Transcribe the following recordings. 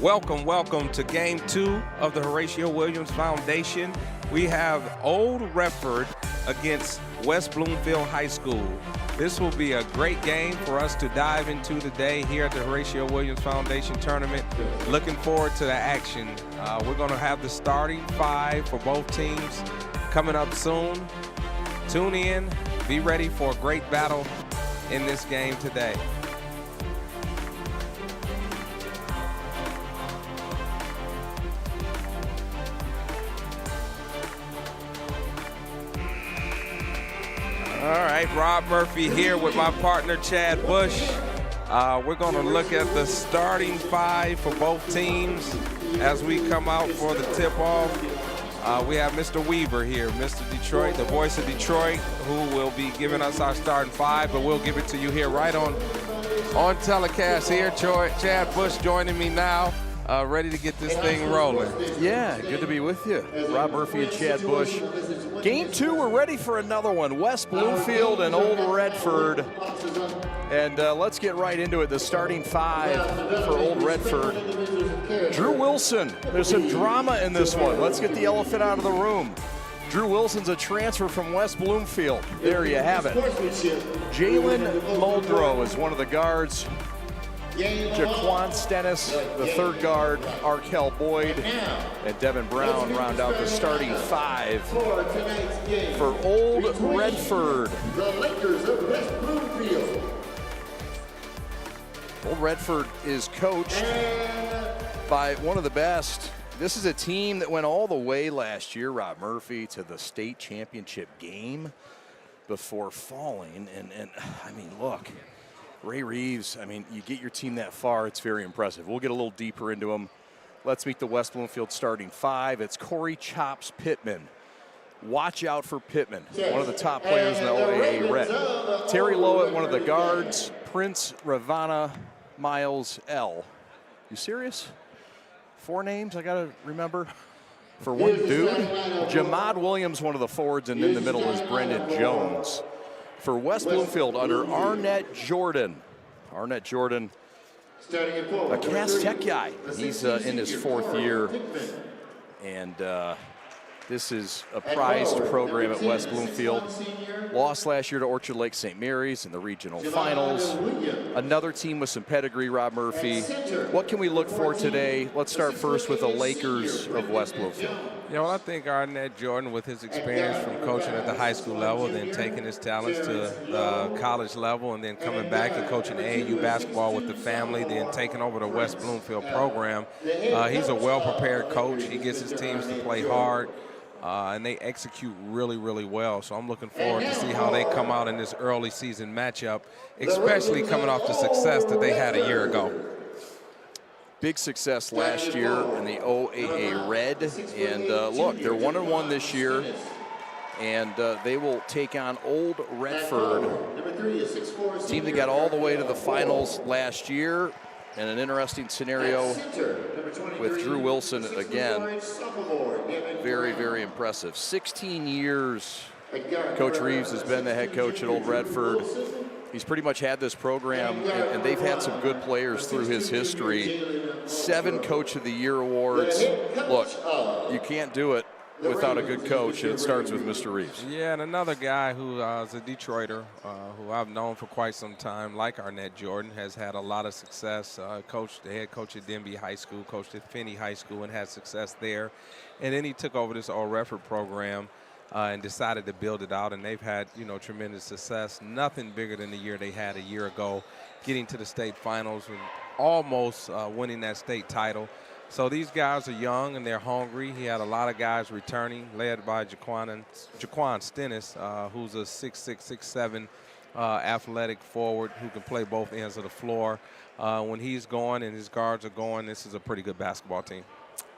Welcome to Game 2 of the Horatio Williams Foundation. We have Old Redford against West Bloomfield High School. This will be a great game for us to dive into today here at the Horatio Williams Foundation Tournament. Looking forward to the action. We're going to have the starting five for both teams coming up soon. Tune in, be ready for a great battle in this game today. All right, Rob Murphy here with my partner, Chad Bush. We're going to look at the starting five for both teams as we come out for the tip-off. We have Mr. Weaver here, Mr. Detroit, the voice of Detroit, who will be giving us our starting five, but we'll give it to you here right on telecast here. Chad Bush joining me now, ready to get this thing rolling. Yeah, good to be with you. Rob Murphy and Chad Bush. Game 2, we're ready for another one. West Bloomfield and Old Redford. And let's get right into it. The starting five for Old Redford. Drew Wilson. There's some drama in this one. Let's get the elephant out of the room. Drew Wilson's a transfer from West Bloomfield. There you have it. Jalen Muldrow is one of the guards. Jaquan Stennis, the third guard, Arkell Boyd, and Devin Brown round out the starting five for Old Redford. The Lakers of West Bloomfield. Old Redford is coached by one of the best. This is a team that went all the way last year, Rob Murphy, to the state championship game before falling. And I mean, look. Ray Reeves, I mean, you get your team that far, it's very impressive. We'll get a little deeper into them. Let's meet the West Bloomfield starting five. It's Corey Chops Pittman. Watch out for Pittman, one of the top players in the OAA Red. Terry Lowett, one of the guards. Prince Ravana Miles L. You serious? 4 names I got to remember for one dude. Jamad Williams, one of the forwards, and in the middle is Brendan Jones. For West Bloomfield under Arnett Jordan. Arnett Jordan, a Cass Tech guy. He's in his 4th year. And this is a prized program at West Bloomfield. Lost last year to Orchard Lake St. Mary's in the regional finals. Another team with some pedigree, Rob Murphy. What can we look for today? Let's start first with the Lakers of West Bloomfield. You know, I think Arnett Jordan, with his experience from coaching at the high school level, then taking his talents to the college level, and then coming back and coaching AAU basketball with the family, then taking over the West Bloomfield program. He's a well-prepared coach. He gets his teams to play hard, and they execute really, really well. So I'm looking forward to see how they come out in this early season matchup, especially coming off the success that they had a year ago. Big success last year in the OAA Red, and look, they're 1-1 this year, and they will take on Old Redford, team that got all the way to the finals last year, and an interesting scenario with Drew Wilson again. Very, very impressive. 16 years Coach Reeves has been the head coach at Old Redford. He's pretty much had this program, and they've had some good players through his history. 7 Coach of the Year awards. Look, you can't do it without a good coach, and it starts with Mr. Reeves. Yeah, and another guy who is a Detroiter, who I've known for quite some time, like Arnett Jordan, has had a lot of success. Coached the head coach at Denby High School, coached at Finney High School, and had success there. And then he took over this Old Redford program. And decided to build it out, and they've had, you know, tremendous success. Nothing bigger than the year they had a year ago, getting to the state finals and almost winning that state title. So these guys are young and they're hungry. He had a lot of guys returning, led by Jaquan Stennis, who's a 6'6", 6'7", athletic forward who can play both ends of the floor. When he's going and his guards are going, this is a pretty good basketball team.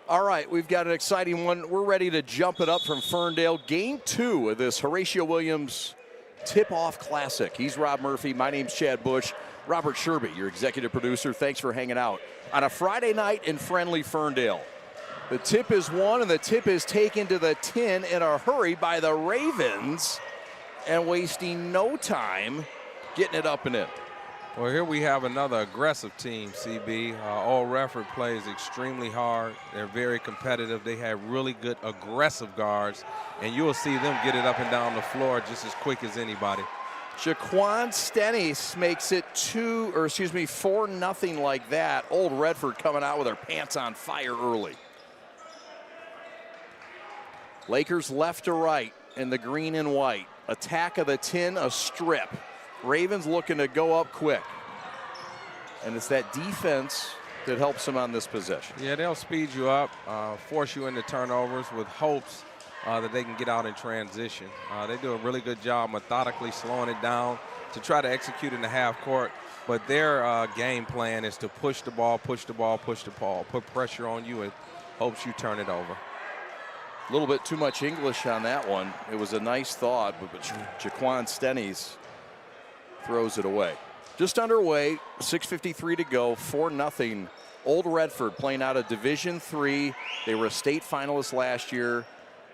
All right, we've got an exciting one. We're ready to jump it up from Ferndale. Game 2 of this Horatio Williams Tip-Off Classic. He's Rob Murphy. My name's Chad Bush. Robert Sherby, your executive producer. Thanks for hanging out on a Friday night in friendly Ferndale. The tip is won, and the tip is taken to the tin in a hurry by the Ravens, and wasting no time getting it up and in. Well, here we have another aggressive team, CB. Old Redford plays extremely hard. They're very competitive. They have really good aggressive guards, and you will see them get it up and down the floor just as quick as anybody. Jaquan Stennis makes it 4-0 like that. Old Redford coming out with their pants on fire early. Lakers left to right in the green and white. Attack of the 10, a strip. Ravens looking to go up quick. And it's that defense that helps them on this possession. Yeah, they'll speed you up, force you into turnovers with hopes that they can get out in transition. They do a really good job methodically slowing it down to try to execute in the half court. But their game plan is to push the ball, put pressure on you, and hopes you turn it over. A little bit too much English on that one. It was a nice thought, but Jaquan Stennis throws it away. Just underway, 6:53 to go, 4-0. Old Redford playing out of Division III. They were a state finalist last year.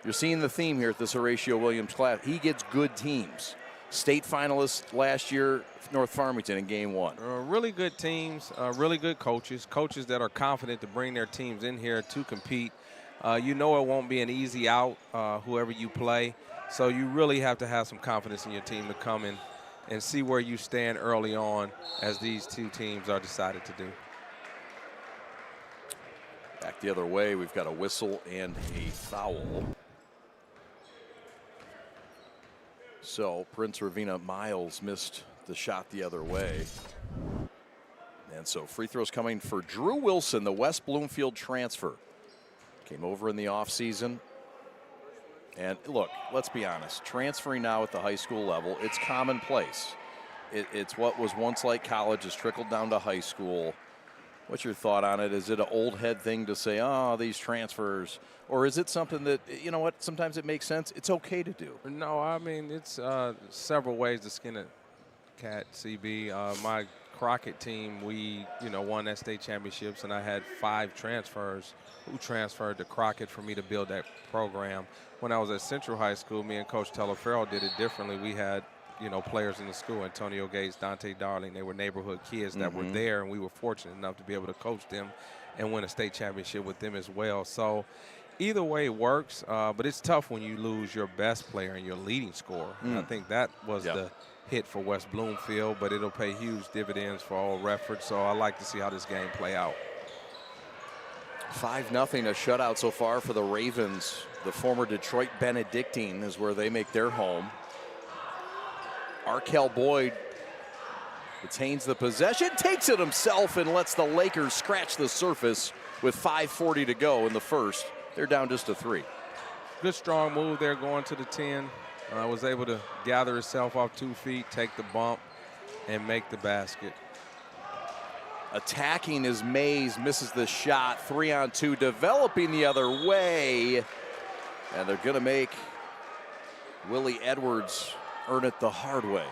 You're seeing the theme here at this Horatio Williams class. He gets good teams. State finalists last year, North Farmington in game 1. Really good teams, really good coaches that are confident to bring their teams in here to compete. You know it won't be an easy out, whoever you play. So you really have to have some confidence in your team to come in and see where you stand early on, as these two teams are decided to do. Back the other way, we've got a whistle and a foul. So Prince Ravina Miles missed the shot the other way. And so free throws coming for Drew Wilson, the West Bloomfield transfer. Came over in the offseason. And look, let's be honest, transferring now at the high school level, it's commonplace. It's what was once like college has trickled down to high school. What's your thought on it? Is it an old head thing to say, oh, these transfers? Or is it something that, you know what, sometimes it makes sense? It's okay to do. No, I mean, it's several ways to skin a cat, CB. My Crockett team, we, won that state championships, and I had 5 transfers who transferred to Crockett for me to build that program. When I was at Central High School, me and Coach Telefaro did it differently. We had, players in the school, Antonio Gates, Dante Darling. They were neighborhood kids that were there, and we were fortunate enough to be able to coach them and win a state championship with them as well. So either way works, but it's tough when you lose your best player and your leading scorer. And I think that was the hit for West Bloomfield, but it'll pay huge dividends for Old Redford. So I like to see how this game play out. 5-0, a shutout so far for the Ravens. The former Detroit Benedictine is where they make their home. Arkell Boyd retains the possession, takes it himself, and lets the Lakers scratch the surface with 5:40 to go in the first. They're down just to 3. Good strong move there going to the 10. Was able to gather himself off 2 feet, take the bump, and make the basket. Attacking is Mays, misses the shot. 3-on-2, developing the other way. And they're going to make Willie Edwards earn it the hard way.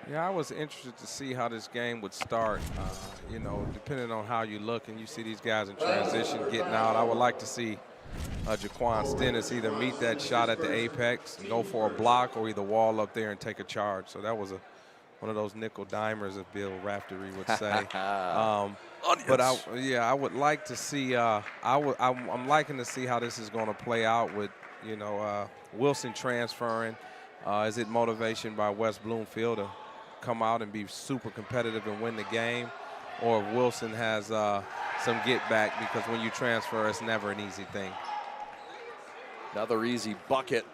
Yeah, I was interested to see how this game would start. Depending on how you look and you see these guys in transition getting out, I would like to see Jaquan Stennis either meet that shot at the apex and go for a block, or either wall up there and take a charge. So that was one of those nickel dimers, as Bill Raftery would say. But I would like to see. I'm liking to see how this is going to play out with Wilson transferring. Is it motivation by West Bloomfield to come out and be super competitive and win the game, or if Wilson has some get back, because when you transfer, it's never an easy thing. Another easy bucket.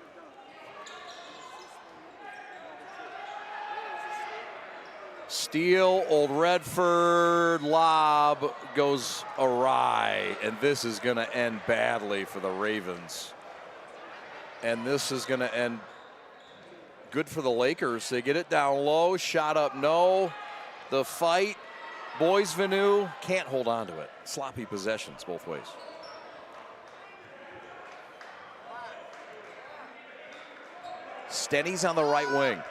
Steal, Old Redford, lob goes awry, and this is going to end badly for the Ravens. And this is going to end good for the Lakers. They get it down low, shot up, no. The fight, Boys Vanu can't hold on to it. Sloppy possessions both ways. Stenny's on the right wing.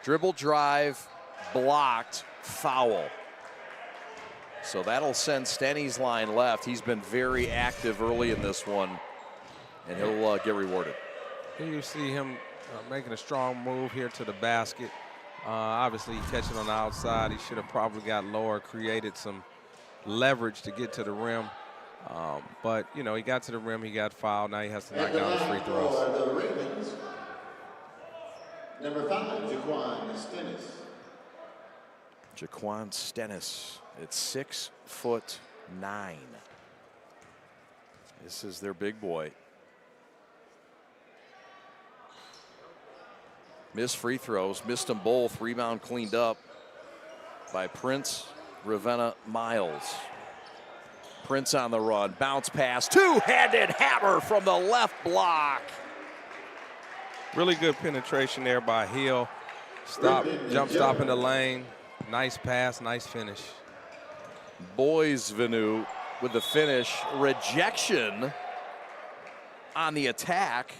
Dribble drive, blocked, foul. So that'll send Stenny's line left. He's been very active early in this one, and he'll get rewarded. Here you see him making a strong move here to the basket. Obviously, he catching on the outside. He should have probably got lower, created some leverage to get to the rim. But, you know, he got to the rim, he got fouled. Now he has to knock down his free throws. For the Ravens, number 5, Jaquan Stennis. Jaquan Stennis at 6'9". This is their big boy. Missed free throws, missed them both. Rebound cleaned up by Prince Ravenna Miles. Prince on the run, bounce pass, two-handed hammer from the left block. Really good penetration there by Hill. Jump stop in the lane. Nice pass, nice finish. Boisvenu with the finish. Rejection on the attack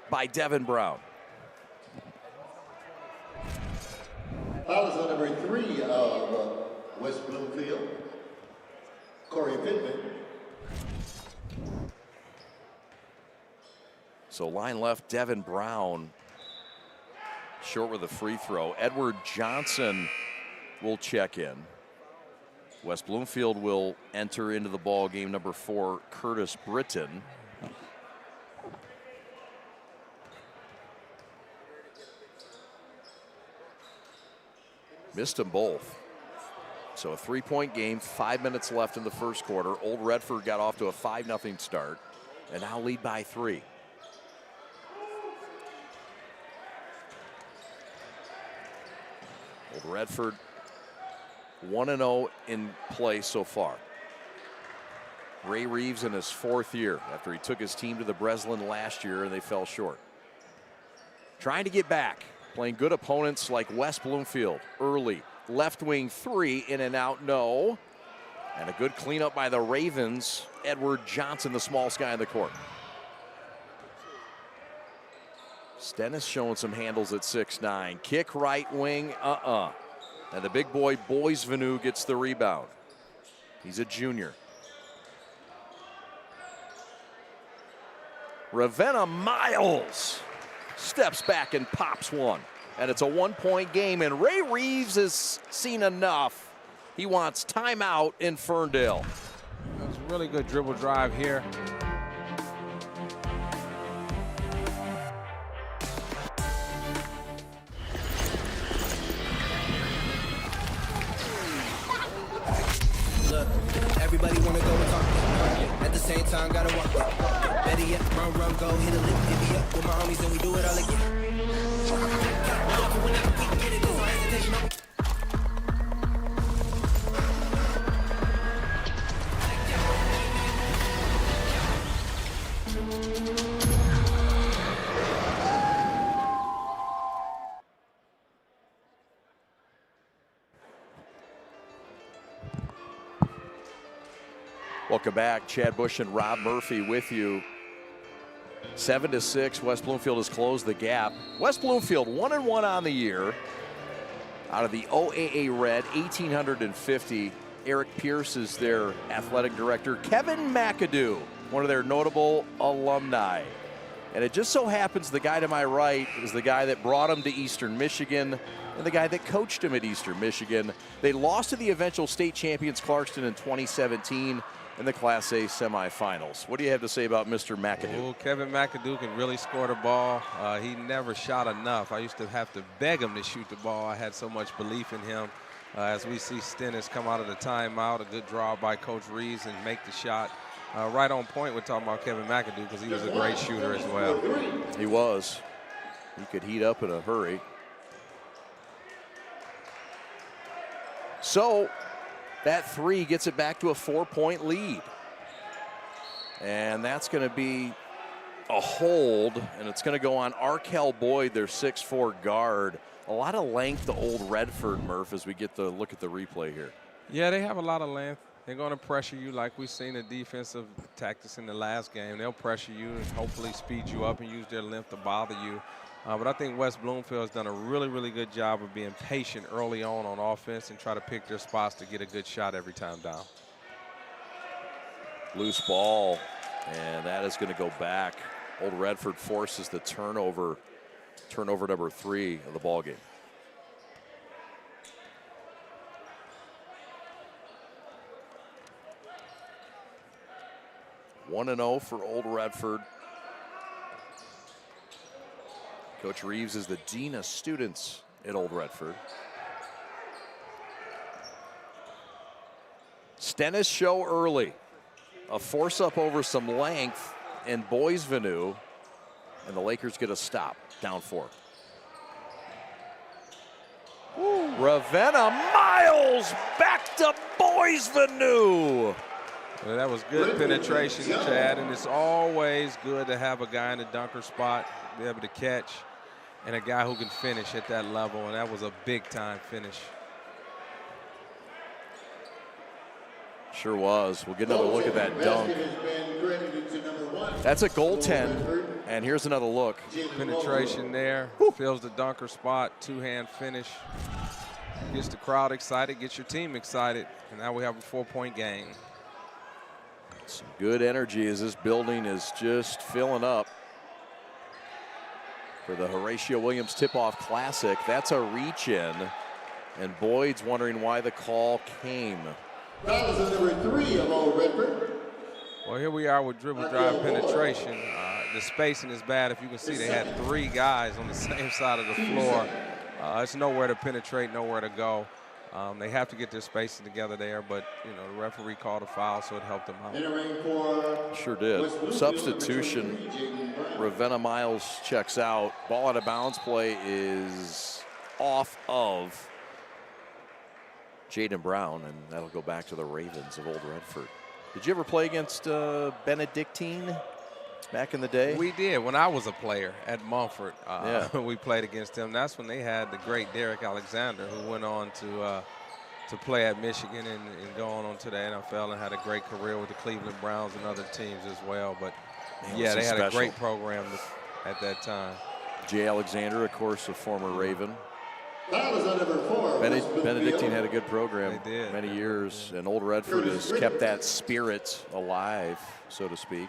by Devin Brown. Foul is on number 3 of West Bloomfield, Corey Pittman. So line left, Devin Brown short with a free throw. Edward Johnson will check in. West Bloomfield will enter into the ball game. Number 4, Curtis Britton. Missed them both. So a 3-point game, 5 minutes left in the first quarter. Old Redford got off to a 5-0 start and now lead by 3. Old Redford 1-0 in play so far. Ray Reeves in his 4th year after he took his team to the Breslin last year and they fell short. Trying to get back, playing good opponents like West Bloomfield early. Left wing 3, in and out, no. And a good cleanup by the Ravens. Edward Johnson, the smallest guy in the court. Stennis showing some handles at 6'9". Kick right wing, And the big boy, Boisvenu, gets the rebound. He's a junior. Ravenna Miles steps back and pops one. And it's a 1-point game, and Ray Reeves has seen enough. He wants timeout in Ferndale. That was a really good dribble drive here. Look, everybody wanna go and talk. At the same time, gotta walk. Better yet, run, go, hit a lick, divvy up with my homies, and we do it all again. Welcome back. Chad Bush and Rob Murphy with you. 7-6, West Bloomfield has closed the gap. West Bloomfield 1-1 on the year. Out of the OAA Red, 1,850. Eric Pierce is their athletic director. Kevin McAdoo, one of their notable alumni. And it just so happens the guy to my right is the guy that brought him to Eastern Michigan and the guy that coached him at Eastern Michigan. They lost to the eventual state champions Clarkston in 2017 in the Class A semifinals. What do you have to say about Mr. McAdoo? Well, Kevin McAdoo can really score the ball. He never shot enough. I used to have to beg him to shoot the ball. I had so much belief in him. As we see Stennis come out of the timeout, a good draw by Coach Reeves and make the shot. Right on point, we're talking about Kevin McAdoo because he was a great shooter as well. He was. He could heat up in a hurry. So that 3 gets it back to a 4-point lead. And that's going to be a hold, and it's going to go on Arkell Boyd, their 6'4" guard. A lot of length to Old Redford, Murph, as we get to look at the replay here. Yeah, they have a lot of length. They're going to pressure you like we've seen the defensive tactics in the last game. They'll pressure you and hopefully speed you up and use their length to bother you. But I think West Bloomfield has done a really, really good job of being patient early on offense and try to pick their spots to get a good shot every time down. Loose ball, and that is going to go back Old Redford forces the turnover number 3 of the ball game. One and 0 for Old Redford. Coach Reeves is the Dean of Students at Old Redford. Stennis show early. A force up over some length in Boys Venue, and the Lakers get a stop, down 4. Ravenna Miles back to Boys Venue. Well, that was good penetration, Chad, and it's always good to have a guy in the dunker spot, be able to catch, and a guy who can finish at that level, and that was a big-time finish. Sure was. We'll get another look at that dunk. That's a goaltend, and here's another look. Penetration there, fills the dunker spot, two-hand finish. Gets the crowd excited, gets your team excited, and now we have a 4-point game. Some good energy as this building is just filling up for the Horatio Williams Tip-Off Classic. That's a reach-in, and Boyd's wondering why the call came. That was number 3 of Old Redford. Well, here we are with dribble drive penetration. The spacing is bad. If you can see, they had 3 guys on the same side of the floor. It's nowhere to penetrate, nowhere to go. They have to get their spacing together there, but the referee called a foul, so it helped them out. Sure did. Substitution. Ravenna Miles checks out. Ball out of bounds play is off of Jaden Brown, and that'll go back to the Ravens of Old Redford. Did you ever play against Benedictine back in the day? We did. When I was a player at Mumford, we played against them. That's when they had the great Derek Alexander, who went on to play at Michigan and go on to the NFL and had a great career with the Cleveland Browns and other teams as well. But, yeah, they had a great program at that time. Jay Alexander, of course, a former Raven. That was number 4. Benedictine had a good program many years, and Old Redford has kept that spirit alive, so to speak.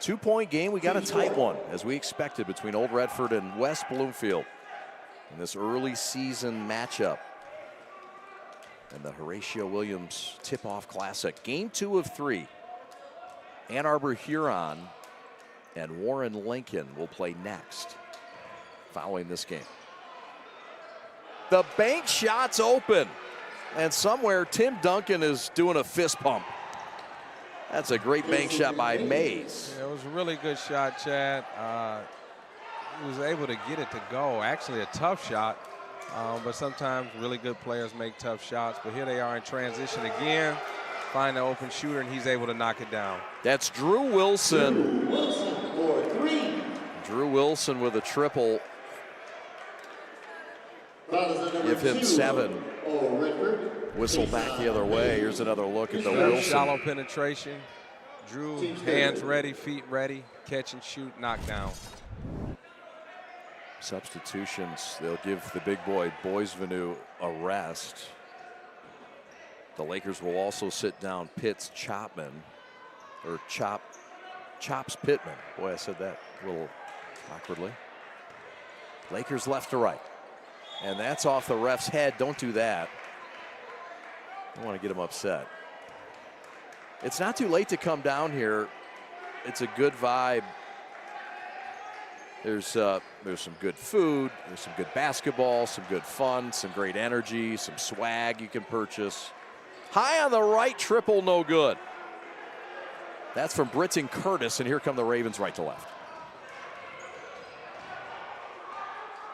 2-point game. We got a tight one, as we expected, between Old Redford and West Bloomfield in this early season matchup and the Horatio Williams Tip-Off Classic. Game 2 of 3. Ann Arbor Huron and Warren Lincoln will play next following this game. The bank shot's open, and somewhere Tim Duncan is doing a fist pump. That's a great bank shot by Mays. Yeah, it was a really good shot, Chad. He was able to get it to go. Actually, a tough shot, but sometimes really good players make tough shots. But here they are in transition again. Find the open shooter, and he's able to knock it down. That's Drew Wilson. Drew Wilson with a triple. Give him 7. Whistle back the other way. Here's another look at the Wilson. Shallow penetration. Drew, hands ready, feet ready, catch and shoot, knock down. Substitutions. They'll give the big boy Boys Venue a rest. The Lakers will also sit down Pitts Chopman, or Chops Pittman. Boy, I said that a little awkwardly. Lakers left to right. And that's off the ref's head. Don't do that. I want to get him upset. It's not too late to come down here. It's a good vibe. There's some good food. There's some good basketball, some good fun, some great energy, some swag you can purchase. High on the right, triple, no good. That's from Britton Curtis, and here come the Ravens right to left.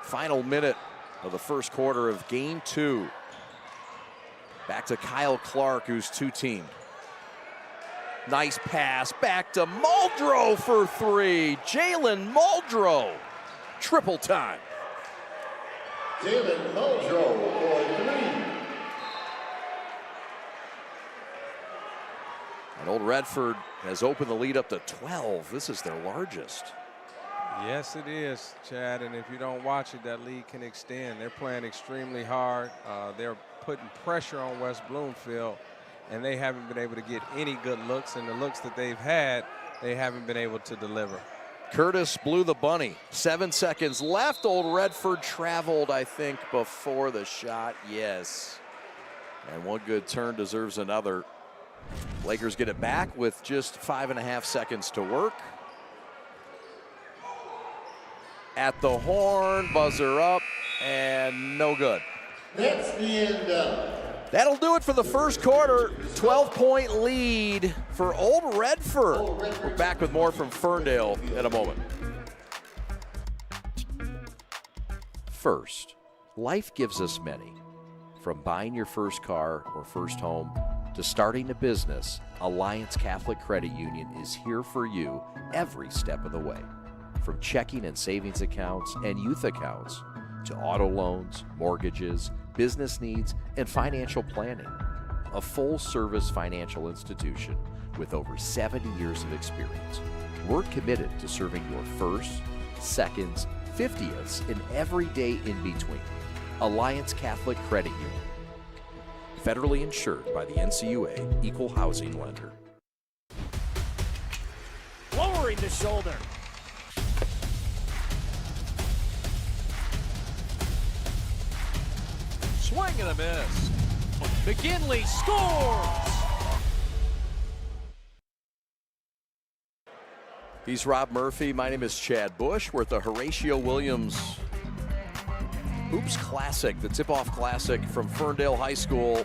Final minute of the first quarter of game 2. Back to Kyle Clark, who's 2-teamed. Nice pass back to Muldrow for 3. Jalen Muldrow, triple time. Jalen Muldrow for 3. And Old Redford has opened the lead up to 12. This is their largest. Yes, it is, Chad, and if you don't watch it, that lead can extend. They're playing extremely hard. They're putting pressure on West Bloomfield, and they haven't been able to get any good looks, and the looks that they've they haven't been able to deliver. Curtis blew the bunny. 7 seconds left. Old Redford traveled, I think, before the shot. Yes. And one good turn deserves another. Lakers get it back with just 5.5 seconds to work. At the horn, buzzer up, and no good. That's the end of. That'll do it for the first quarter. 12-point lead for Old Redford. We're back with more from Ferndale in a moment. First, life gives us many. From buying your first car or first home to starting a business, Alliance Catholic Credit Union is here for you every step of the way. From checking and savings accounts and youth accounts to auto loans, mortgages, business needs, and financial planning. A full-service financial institution with over 70 years of experience. We're committed to serving your firsts, seconds, 50ths, and every day in between. Alliance Catholic Credit Union. Federally insured by the NCUA, Equal Housing Lender. Lowering the shoulder. Swing and a miss. McKinley scores! He's Rob Murphy. My name is Chad Bush. We're at the Horatio Williams Hoops Classic, the tip-off classic from Ferndale High School.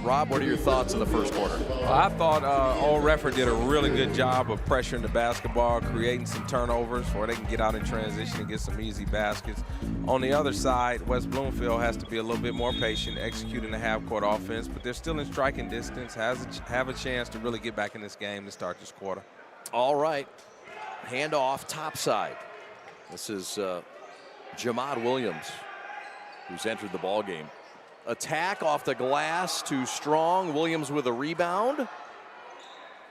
Rob, what are your thoughts in the first quarter? I thought Old Redford did a really good job of pressuring the basketball, creating some turnovers where they can get out in transition and get some easy baskets. On the other side, West Bloomfield has to be a little bit more patient, executing the half-court offense, but they're still in striking distance, have a chance to really get back in this game to start this quarter. All right, handoff topside. This is Jamad Williams, who's entered the ball game. Attack off the glass, too strong. Williams with a rebound.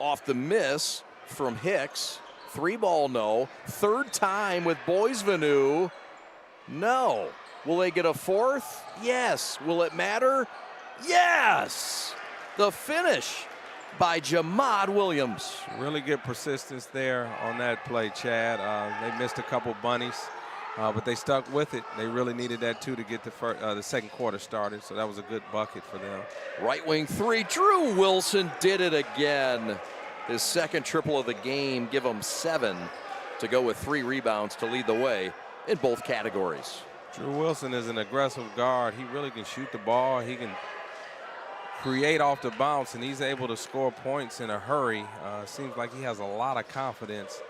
Off the miss from Hicks. 3-ball no. Third time with Boisvenu. No. Will they get a fourth? Yes. Will it matter? Yes. The finish by Jamad Williams. Really good persistence there on that play, Chad. They missed a couple bunnies. But they stuck with it. They really needed that, too, to get the second quarter started. So that was a good bucket for them. Right wing three. Drew Wilson did it again. His second triple of the game. Give him 7 to go with 3 rebounds to lead the way in both categories. Drew Wilson is an aggressive guard. He really can shoot the ball. He can create off the bounce, and he's able to score points in a hurry. Seems like he has a lot of confidence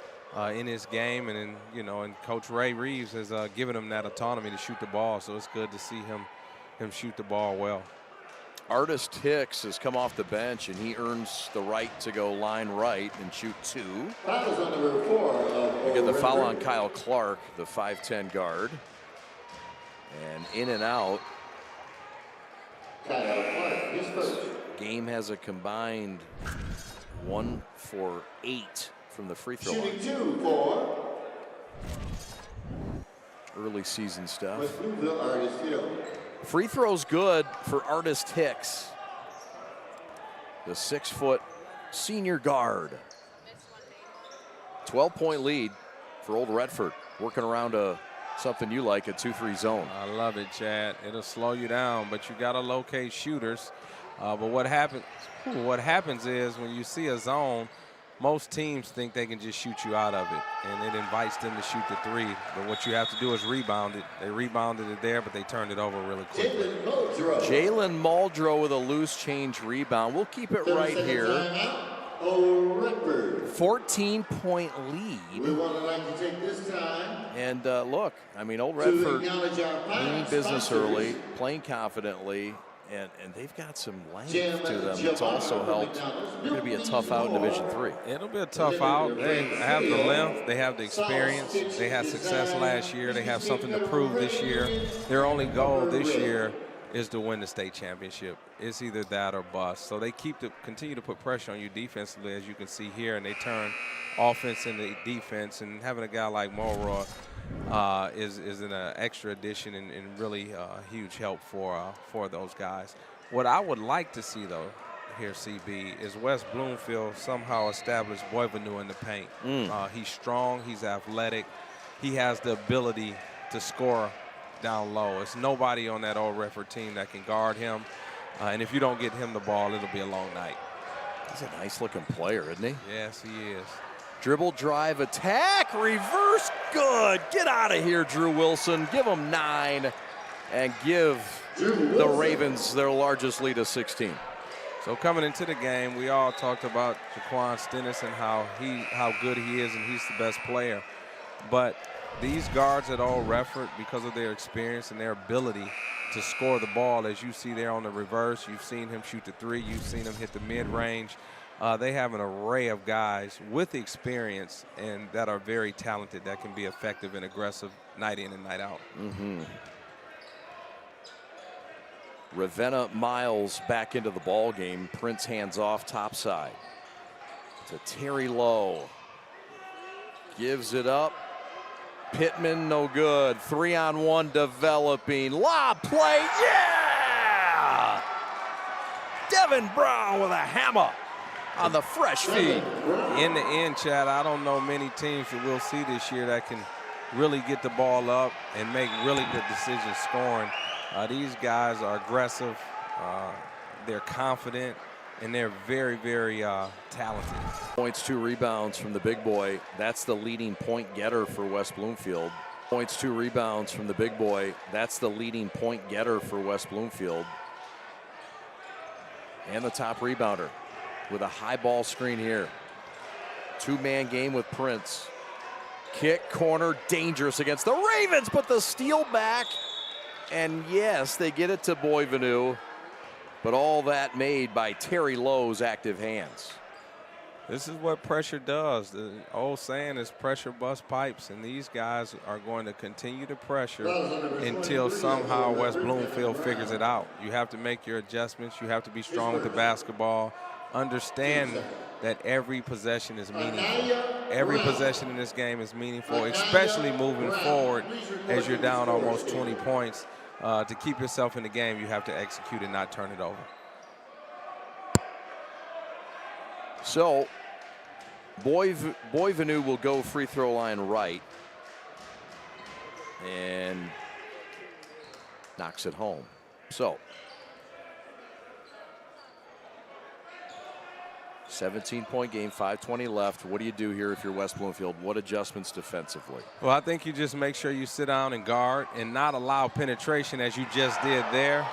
in his game, and and Coach Ray Reeves has given him that autonomy to shoot the ball, so it's good to see him shoot the ball well. Artist Hicks has come off the bench, and he earns the right to go line right and shoot 2. Foul is on number 4 of We get the Old foul on Redford. Kyle Clark, the 5'10 guard. And in and out. Kyle Clark, his first. Game has a combined 1 for 8 from the free throw line. Shooting 2 for Early season stuff. West Bloomfield Artist Hill. Free throws good for Artist Hicks, the 6-foot senior guard. 12-point lead for Old Redford, working around something you like, a 2-3 zone. I love it, Chad. It'll slow you down, but you got to locate shooters. But what happens is when you see a zone, most teams think they can just shoot you out of it, and it invites them to shoot the 3. But what you have to do is rebound it. They rebounded it there, but they turned it over really quickly. Jalen Muldrow. Jalen Muldrow with a loose change rebound. We'll keep it right 30 here. seconds timeout. Old Redford. 14-point We lead. would like to take this time And look, I mean, Old to Redford acknowledge our meaning fine business sponsors. early, playing confidently, and they've got some length Jim to them. and It's Jim also helped. They're going to be a tough out in Division III. It'll be a tough out. They have the length. They have the experience. They had success last year. They have something to prove this year. Their only goal this year is to win the state championship. It's either that or bust. So they continue to put pressure on you defensively, as you can see here, and they turn offense into defense. And having a guy like Mulroy is an extra addition and really huge help for those guys. What I would like to see, though, here, CB, is West Bloomfield somehow established Boivenu in the paint. He's strong, he's athletic, he has the ability to score down low. There's nobody on that old Redford team that can guard him. And if you don't get him the ball, it'll be a long night. He's a nice-looking player, isn't he? Yes, he is. Dribble, drive, attack, reverse, good. Get out of here, Drew Wilson. Give them 9 and give the Ravens their largest lead of 16. So coming into the game, we all talked about Jaquan Stennis and how good he is, and he's the best player. But these guards at Old Redford, because of their experience and their ability to score the ball, as you see there on the reverse, you've seen him shoot the 3, you've seen him hit the mid-range. They have an array of guys with experience and that are very talented, that can be effective and aggressive night in and night out. Ravenna Miles back into the ball game. Prince hands off top side to Terry Lowe. Gives it up. Pittman no good. 3-on-1 developing. Lob play. Yeah! Devin Brown with a hammer on the fresh feed. In the end, Chad, I don't know many teams that we'll see this year that can really get the ball up and make really good decisions scoring. These guys are aggressive, they're confident, and they're very, very talented. Points, 2 rebounds from the big boy. That's the leading point getter for West Bloomfield. Points, 2 rebounds from the big boy. That's the leading point getter for West Bloomfield. And the top rebounder with a high ball screen here. 2-man game with Prince. Kick, corner, dangerous against the Ravens, but the steal back. And yes, they get it to Boivenu, but all that made by Terry Lowe's active hands. This is what pressure does. The old saying is pressure busts pipes, and these guys are going to continue to pressure until somehow West Bloomfield figures it out. You have to make your adjustments. You have to be strong with the basketball. Understand that every possession is meaningful. Every possession in this game is meaningful, especially moving forward as you're down almost 20 points. To keep yourself in the game, you have to execute and not turn it over. So, Boivenu will go free throw line right and knocks it home. So, 17-point game, 5:20 left. What do you do here if you're West Bloomfield? What adjustments defensively? Well, I think you just make sure you sit down and guard and not allow penetration as you just did there.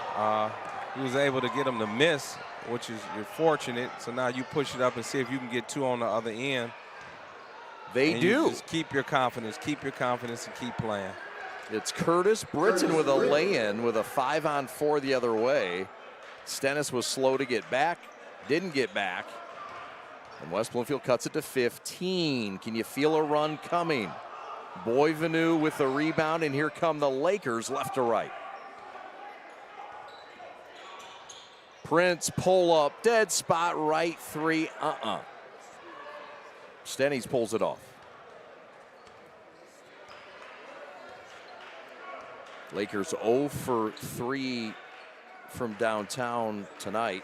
He was able to get him to miss, which is you're fortunate. So now you push it up and see if you can get 2 on the other end. They do. Just keep your confidence, and keep playing. It's Curtis Britton with a lay-in with a 5-on-4 the other way. Stennis was slow to get back, didn't get back. And West Bloomfield cuts it to 15. Can you feel a run coming? Boivenu with the rebound, and here come the Lakers left to right. Prince pull up, dead spot right 3, Stennis pulls it off. Lakers 0 for 3 from downtown tonight.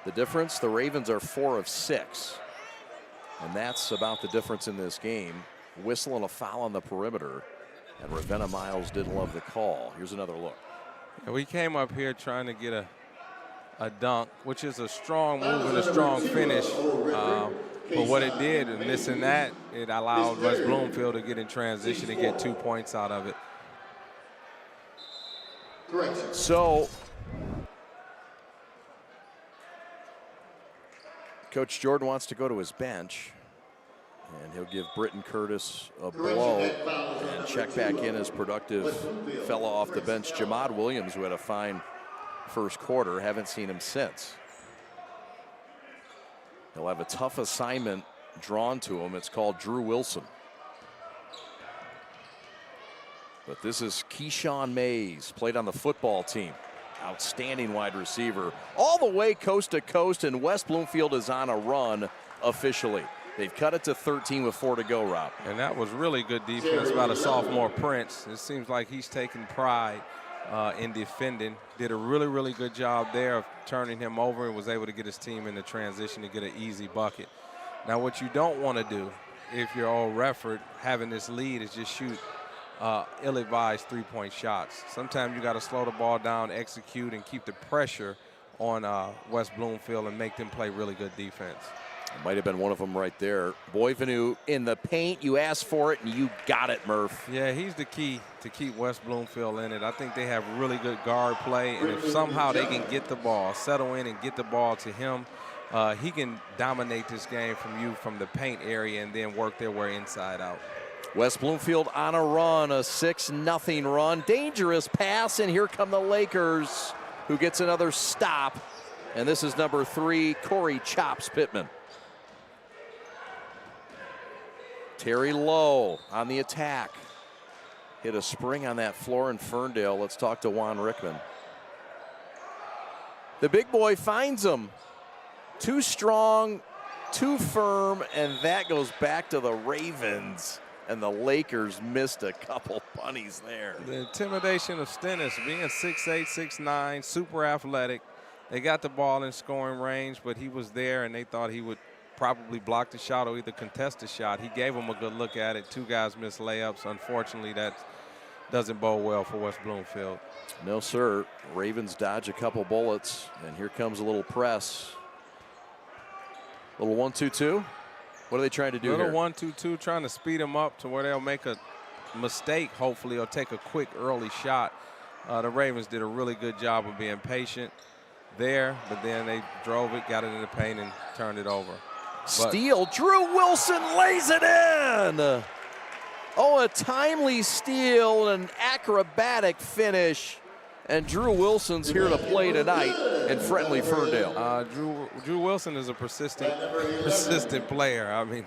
The difference, the Ravens are 4 of 6. And that's about the difference in this game. Whistle and a foul on the perimeter. And Ravenna Miles didn't love the call. Here's another look. And we came up here trying to get a dunk, which is a strong move and a strong finish. But what it did, and missing that, it allowed West Bloomfield to get in transition and get 2 points out of it. Correction. So, Coach Jordan wants to go to his bench, and he'll give Britton Curtis a blow and check back in as productive fellow off the bench, Jamad Williams, who had a fine first quarter. Haven't seen him since. He'll have a tough assignment drawn to him. It's called Drew Wilson. But this is Keyshawn Mays, played on the football team. Outstanding wide receiver. All the way coast to coast, and West Bloomfield is on a run officially. They've cut it to 13 with 4 to go, Rob. And that was really good defense by the sophomore Prince. It seems like he's taking pride in defending. Did a really, really good job there of turning him over and was able to get his team into transition to get an easy bucket. Now, what you don't want to do if you're Old Redford having this lead is just shoot ill-advised three-point shots. Sometimes you got to slow the ball down, execute, and keep the pressure on West Bloomfield and make them play really good defense. Might have been one of them right there. Boivenu in the paint. You asked for it, and you got it, Murph. Yeah, he's the key to keep West Bloomfield in it. I think they have really good guard play, and if somehow they can get the ball, settle in and get the ball to him, he can dominate this game from the paint area and then work their way inside out. West Bloomfield on a run, a 6-0 run. Dangerous pass, and here come the Lakers, who gets another stop. And this is number 3, Corey Chops Pittman. Terry Lowe on the attack. Hit a spring on that floor in Ferndale. Let's talk to Juan Rickman. The big boy finds him. Too strong, too firm, and that goes back to the Ravens. And the Lakers missed a couple bunnies there. The intimidation of Stennis, being 6'8", 6'9", super athletic. They got the ball in scoring range, but he was there, and they thought he would probably block the shot or either contest the shot. He gave them a good look at it. 2 guys missed layups. Unfortunately, that doesn't bode well for West Bloomfield. No, sir. Ravens dodge a couple bullets, and here comes a little press. Little 1-2-2. What are they trying to do Little here? 1-2-2, trying to speed them up to where they'll make a mistake, hopefully, or take a quick early shot. The Ravens did a really good job of being patient there, but then they drove it, got it in the paint, and turned it over. Steal. Drew Wilson lays it in. Oh, a timely steal and an acrobatic finish. And Drew Wilson's here to play tonight in friendly Ferndale. Drew Wilson is a persistent player. I mean,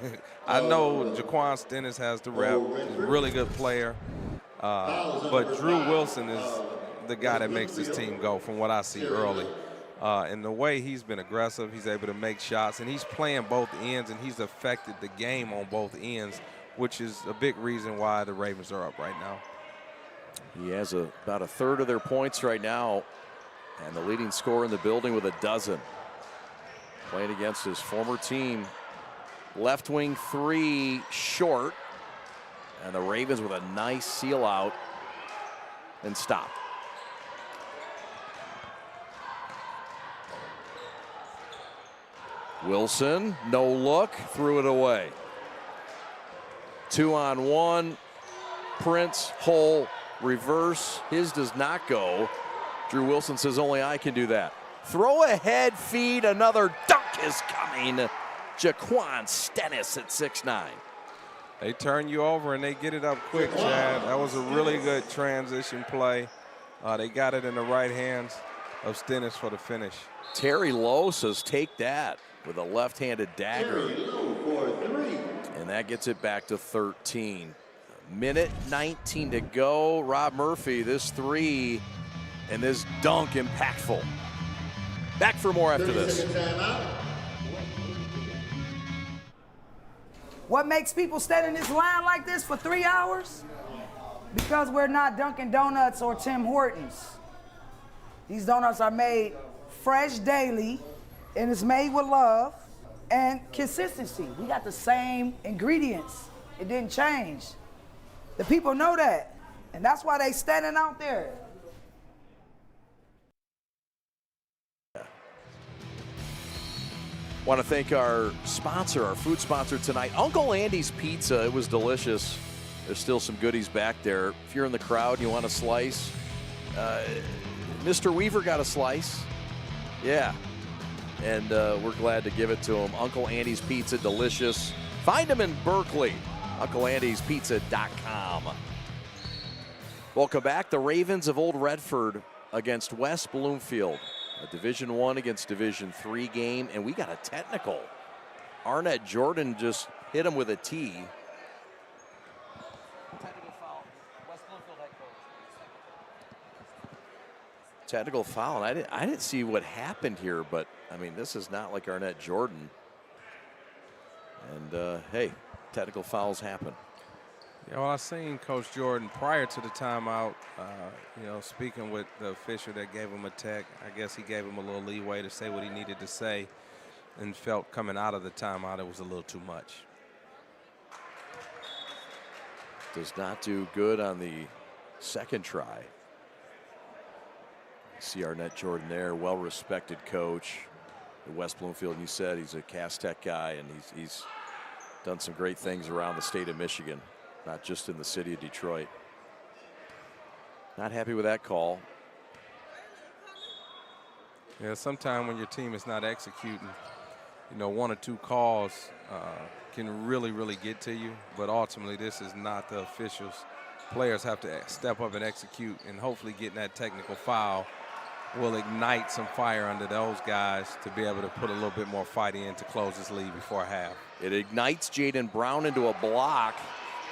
I know Jaquan Stennis has the rep. He's a really good player. But Drew Wilson is the guy that makes this team go from what I see early. And the way he's been aggressive, he's able to make shots, and he's playing both ends, and he's affected the game on both ends, which is a big reason why the Ravens are up right now. He has about a third of their points right now, and the leading scorer in the building with a dozen. Playing against his former team. Left wing 3 short, and the Ravens with a nice seal out and stop. Wilson, no look, threw it away. 2-on-1, Prince, Hull, reverse. His does not go. Drew Wilson says only I can do that. Throw ahead, feed, another dunk is coming. Jaquan Stennis at 6'9". They turn you over and they get it up quick, Chad. That was a really good transition play. They got it in the right hands of Stennis for the finish. Terry Lowe says take that with a left-handed dagger. And that gets it back to 13. Minute 19 to go. Rob Murphy, this 3 and this dunk impactful. Back for more after this. What makes people stand in this line like this for 3 hours? Because we're not Dunkin' Donuts or Tim Hortons. These donuts are made fresh daily, and it's made with love and consistency. We got the same ingredients. It didn't change. The people know that, and that's why they standing out there. Want to thank our sponsor, our food sponsor tonight, Uncle Andy's Pizza. It was delicious. There's still some goodies back there. If you're in the crowd and you want a slice, Mr. Weaver got a slice. Yeah. And we're glad to give it to him. Uncle Andy's Pizza, delicious. Find him in Berkeley. UncleAndy'sPizza.com. Welcome back. The Ravens of Old Redford against West Bloomfield. A Division I against Division III game, and we got a technical. Arnett Jordan just hit him with a tee. Technical foul. West Bloomfield head coach. Technical foul. And I didn't see what happened here, but I mean, this is not like Arnett Jordan. And hey, technical fouls happen. Yeah, well, I seen Coach Jordan prior to the timeout, speaking with the official that gave him a tech. I guess he gave him a little leeway to say what he needed to say, and felt coming out of the timeout it was a little too much. Does not do good on the second try. See Arnett Jordan there, well-respected coach at West Bloomfield. And you said he's a Cass Tech guy, and he's done some great things around the state of Michigan, not just in the city of Detroit. Not happy with that call. Yeah, sometimes when your team is not executing, one or two calls can really, really get to you. But ultimately, this is not the officials. Players have to step up and execute, and hopefully getting that technical foul will ignite some fire under those guys to be able to put a little bit more fight in to close this lead before half. It ignites Jaden Brown into a block,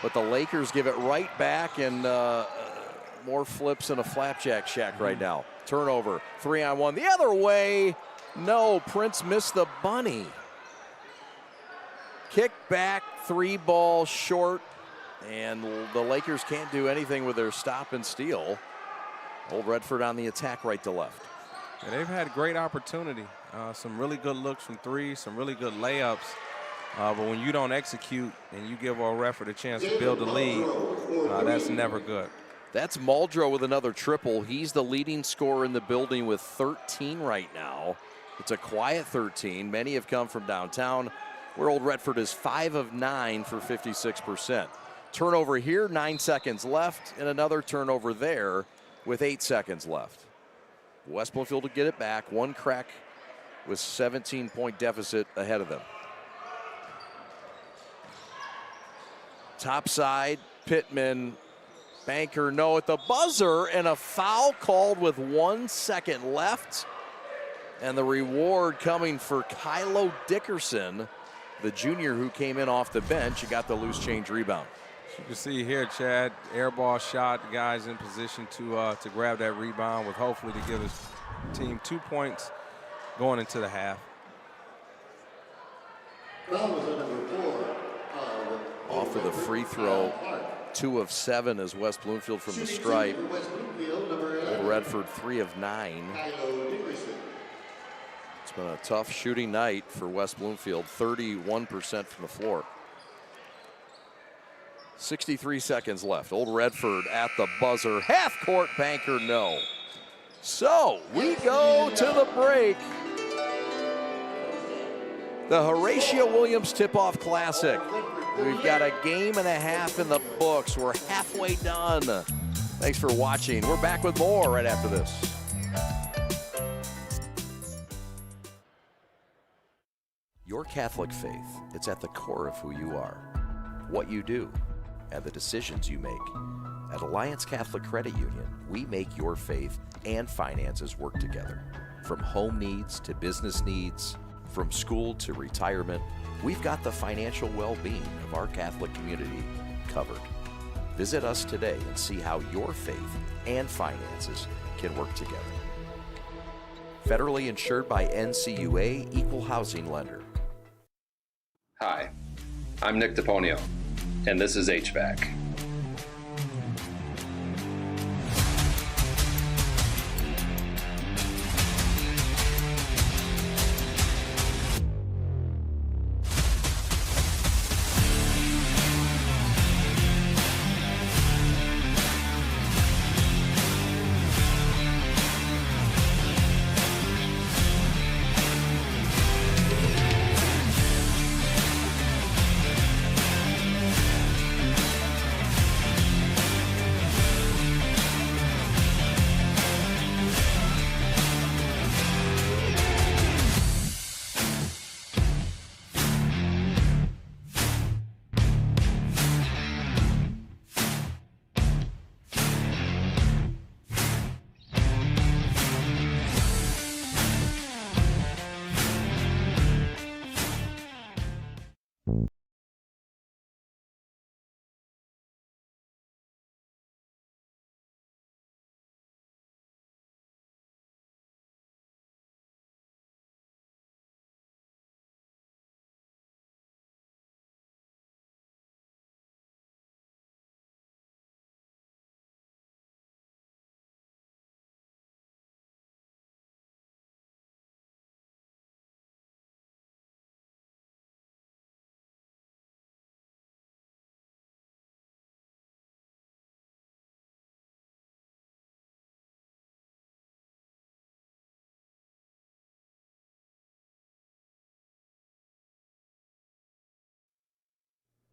but the Lakers give it right back, and more flips in a flapjack shack right now. Turnover, 3-on-1 the other way. No, Prince missed the bunny. Kick back, 3 ball short, and the Lakers can't do anything with their stop and steal. Old Redford on the attack right to left. And they've had great opportunity. Some really good looks from three, some really good layups. But when you don't execute and you give Old Redford a chance to build a lead, that's never good. That's Muldrow with another triple. He's the leading scorer in the building with 13 right now. It's a quiet 13. Many have come from downtown, where Old Redford is 5 of 9 for 56%. Turnover here, 9 seconds left, and another turnover there with 8 seconds left. West Bloomfield to get it back. One crack with 17-point deficit ahead of them. Top side, Pittman, banker no at the buzzer, and a foul called with 1 second left. And the reward coming for Kylo Dickerson, the junior who came in off the bench and got the loose change rebound. You can see here, Chad, air ball shot, the guys in position to grab that rebound, with hopefully to give his team 2 points going into the half. Off of the free throw, 2 of 7 is West Bloomfield from the stripe. Old Redford 3 of 9. It's been a tough shooting night for West Bloomfield, 31% from the floor. 63 seconds left. Old Redford at the buzzer. Half court banker, no. So we go to the break. The Horatio Williams Tip-Off Classic. We've got a game and a half in the books. We're halfway done. Thanks for watching. We're back with more right after this. Your Catholic faith, it's at the core of who you are, what you do, and the decisions you make. At Alliance Catholic Credit Union, we make your faith and finances work together. From home needs to business needs, from school to retirement, we've got the financial well-being of our Catholic community covered. Visit us today and see how your faith and finances can work together. Federally insured by NCUA, Equal Housing Lender. Hi, I'm Nick DePonio, and this is HVAC.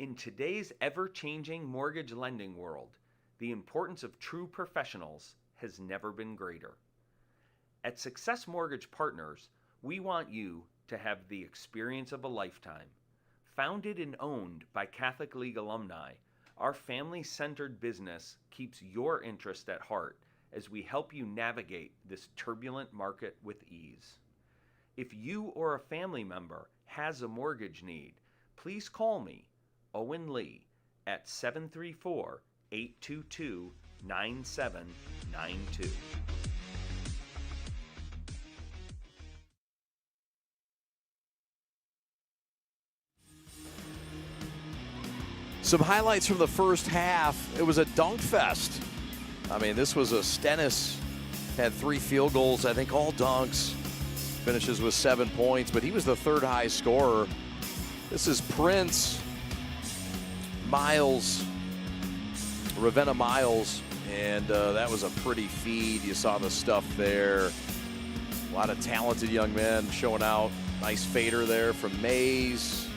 In today's ever-changing mortgage lending world, the importance of true professionals has never been greater. At Success Mortgage Partners, we want you to have the experience of a lifetime. Founded and owned by Catholic League alumni, our family-centered business keeps your interest at heart as we help you navigate this turbulent market with ease. If you or a family member has a mortgage need, please call me, Owen Lee, at 734-822-9792. Some highlights from the first half. It was a dunk fest. I mean, this was a Stennis had 3 field goals, I think all dunks. Finishes with 7 points, but he was the third high scorer. This is Prince, Miles, Ravenna Miles, and that was a pretty feed. You saw the stuff there. A lot of talented young men showing out. Nice fader there from Mays.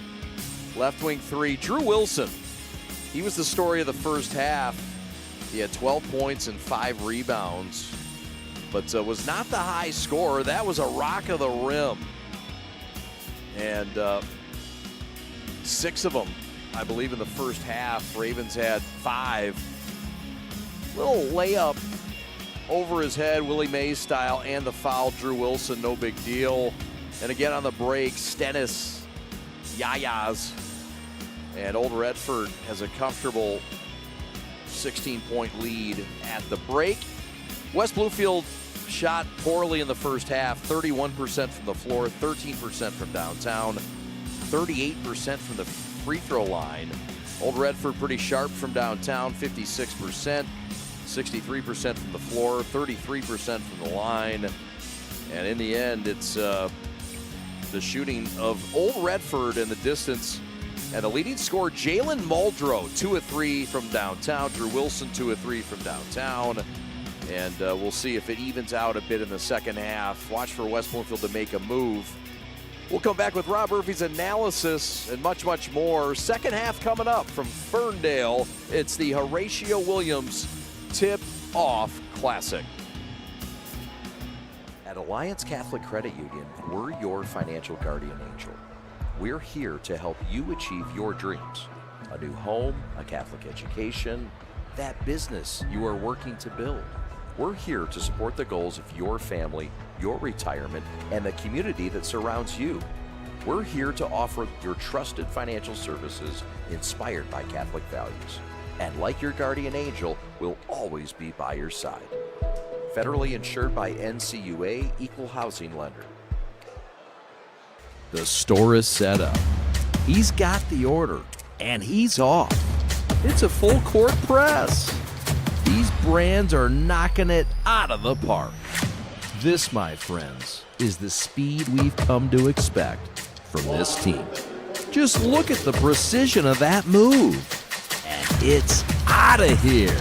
Left wing 3, Drew Wilson. He was the story of the first half. He had 12 points and 5 rebounds, but was not the high scorer. That was a rock of the rim. And 6 of them, I believe, in the first half. Ravens had 5. Little layup over his head, Willie Mays style, and the foul. Drew Wilson, no big deal. And again on the break, Stennis, Yayas. And Old Redford has a comfortable 16-point lead at the break. West Bloomfield shot poorly in the first half, 31% from the floor, 13% from downtown, 38% from the free throw line. Old Redford pretty sharp from downtown, 56%, 63% from the floor, 33% from the line. And in the end, it's the shooting of Old Redford in the distance. And the leading scorer, Jalen Muldrow, 2 of 3 from downtown. Drew Wilson, 2 of 3 from downtown. And we'll see if it evens out a bit in the second half. Watch for West Bloomfield to make a move. We'll come back with Rob Murphy's analysis and much, much more. Second half coming up from Ferndale. It's the Horatio Williams Tip-Off Classic. At Alliance Catholic Credit Union, we're your financial guardian angel. We're here to help you achieve your dreams. A new home, a Catholic education, that business you are working to build. We're here to support the goals of your family, your retirement, and the community that surrounds you. We're here to offer your trusted financial services inspired by Catholic values. And like your guardian angel, we'll always be by your side. Federally insured by NCUA, Equal Housing Lender. The store is set up. He's got the order, and he's off. It's a full court press. These brands are knocking it out of the park. This, my friends, is the speed we've come to expect from this team. Just look at the precision of that move. And it's out of here.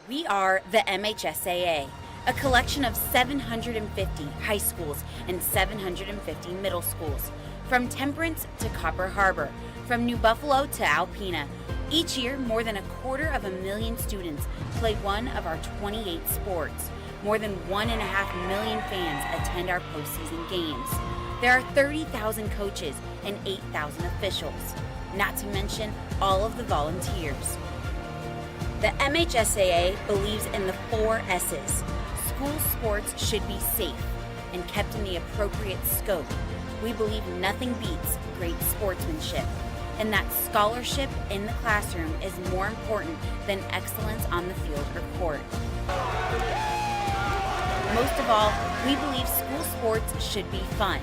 We are the MHSAA, a collection of 750 high schools and 750 middle schools, from Temperance to Copper Harbor, from New Buffalo to Alpena. Each year, more than 250,000 students play one of our 28 sports. More than 1.5 million fans attend our postseason games. There are 30,000 coaches and 8,000 officials, not to mention all of the volunteers. The MHSAA believes in the 4 S's. School sports should be safe and kept in the appropriate scope. We believe nothing beats great sportsmanship, and that scholarship in the classroom is more important than excellence on the field or court. Most of all, we believe school sports should be fun.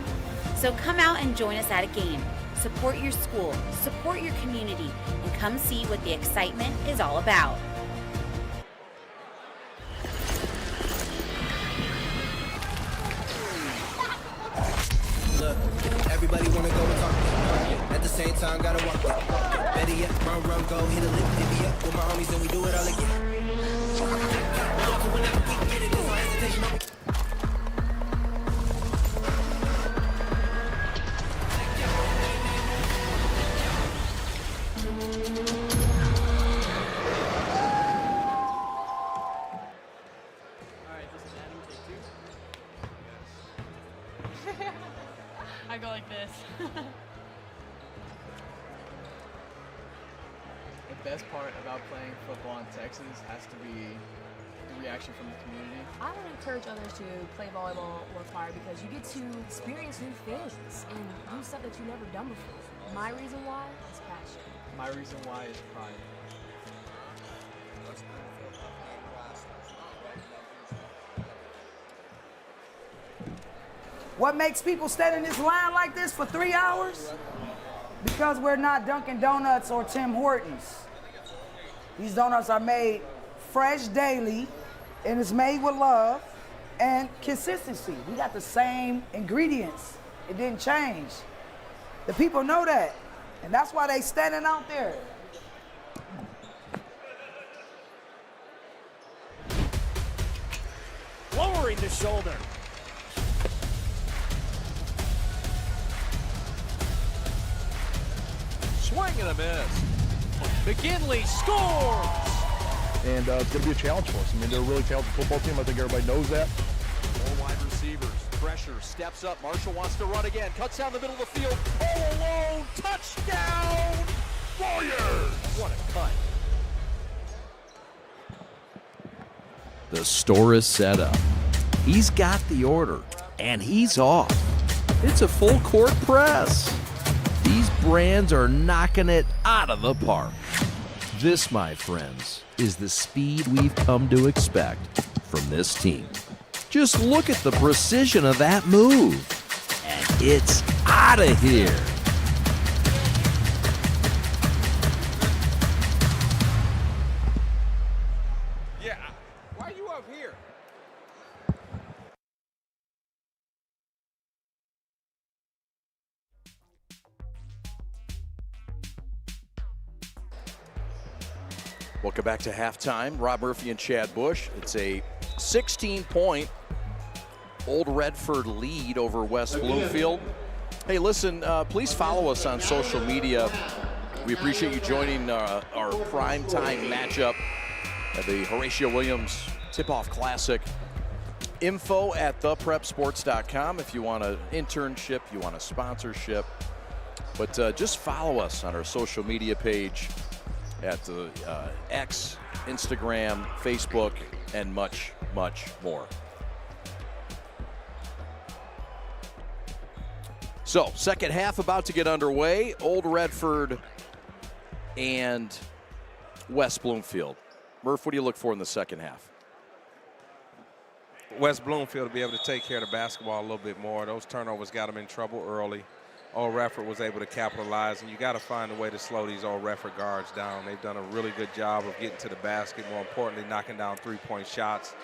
So come out and join us at a game. Support your school, support your community, and come see what the excitement is all about. Look, everybody wanna go and talk. At the same time, gotta walk it. Better yet, run, go, hit a lick, divvy up with my homies, and we do it all again. I go like this. The best part about playing football in Texas has to be the reaction from the community. I would encourage others to play volleyball or fire because you get to experience new things and do stuff that you've never done before. My reason why is passion. My reason why is pride. What makes people stand in this line like this for 3 hours? Because we're not Dunkin' Donuts or Tim Hortons. These donuts are made fresh daily, and it's made with love and consistency. We got the same ingredients. It didn't change. The people know that, and that's why they standing out there. Lowering the shoulder. Swing and a miss. McGinley scores! And it's going to be a challenge for us. I mean, they're a really talented football team. I think everybody knows that. Four wide receivers. Pressure. Steps up. Marshall wants to run again. Cuts down the middle of the field. All alone. Touchdown! Warriors! What a cut. The store is set up. He's got the order, and he's off. It's a full court press. These brands are knocking it out of the park. This, my friends, is the speed we've come to expect from this team. Just look at the precision of that move. And it's out of here. Yeah, why are you up here? Welcome back to halftime. Rob Murphy and Chad Bush. It's a 16-point Old Redford lead over West Bloomfield. Hey, listen, please follow us on social media. We appreciate you joining our primetime matchup at the Horatio Williams Tip-Off Classic. Info at theprepsports.com if you want an internship, you want a sponsorship. But just follow us on our social media page at the X, Instagram, Facebook, and much, much more. So, second half about to get underway. Old Redford and West Bloomfield. Murph, what do you look for in the second half? West Bloomfield to be able to take care of the basketball a little bit more. Those turnovers got them in trouble early. Old Redford was able to capitalize, and you got to find a way to slow these Old Redford guards down. They've done a really good job of getting to the basket, more importantly, knocking down three-point shots.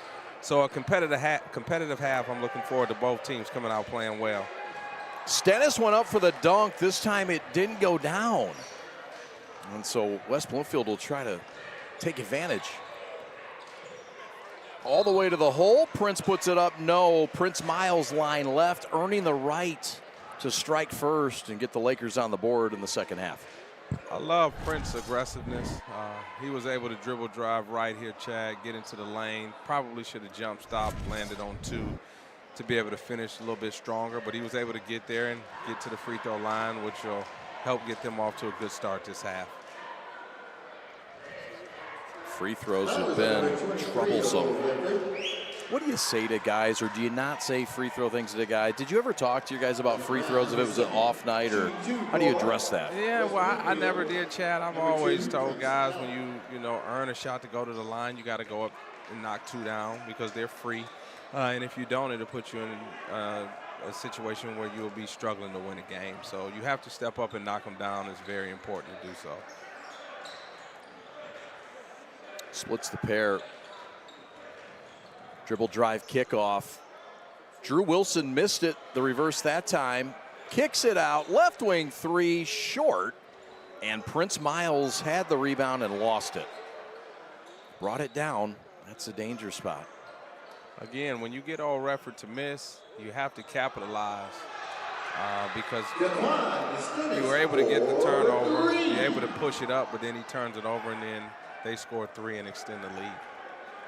So a competitive half, I'm looking forward to both teams coming out playing well. Stennis went up for the dunk. This time it didn't go down. And so West Bloomfield will try to take advantage. All the way to the hole. Prince puts it up. No. Prince Miles line left, earning the right to strike first and get the Lakers on the board in the second half. I love Prince's aggressiveness. He was able to dribble drive right here, Chad, get into the lane. Probably should have jump stopped, landed on two to be able to finish a little bit stronger, but he was able to get there and get to the free throw line, which will help get them off to a good start this half. Free throws have been troublesome. What do you say to guys, or do you not say free throw things to the guy? Did you ever talk to your guys about free throws if it was an off night, or how do you address that? Yeah, well, I never did, Chad. I've always told guys when you earn a shot to go to the line, you got to go up and knock two down because they're free. And if you don't, it'll put you in a situation where you'll be struggling to win a game. So you have to step up and knock them down. It's very important to do so. Splits the pair. Dribble drive kickoff. Drew Wilson missed it, the reverse that time. Kicks it out, left wing three, short. And Prince Miles had the rebound and lost it. Brought it down. That's a danger spot. Again, when you get Old Redford to miss, you have to capitalize. because you were able to get the turnover, you're able to push it up, but then he turns it over, and then they score 3 and extend the lead.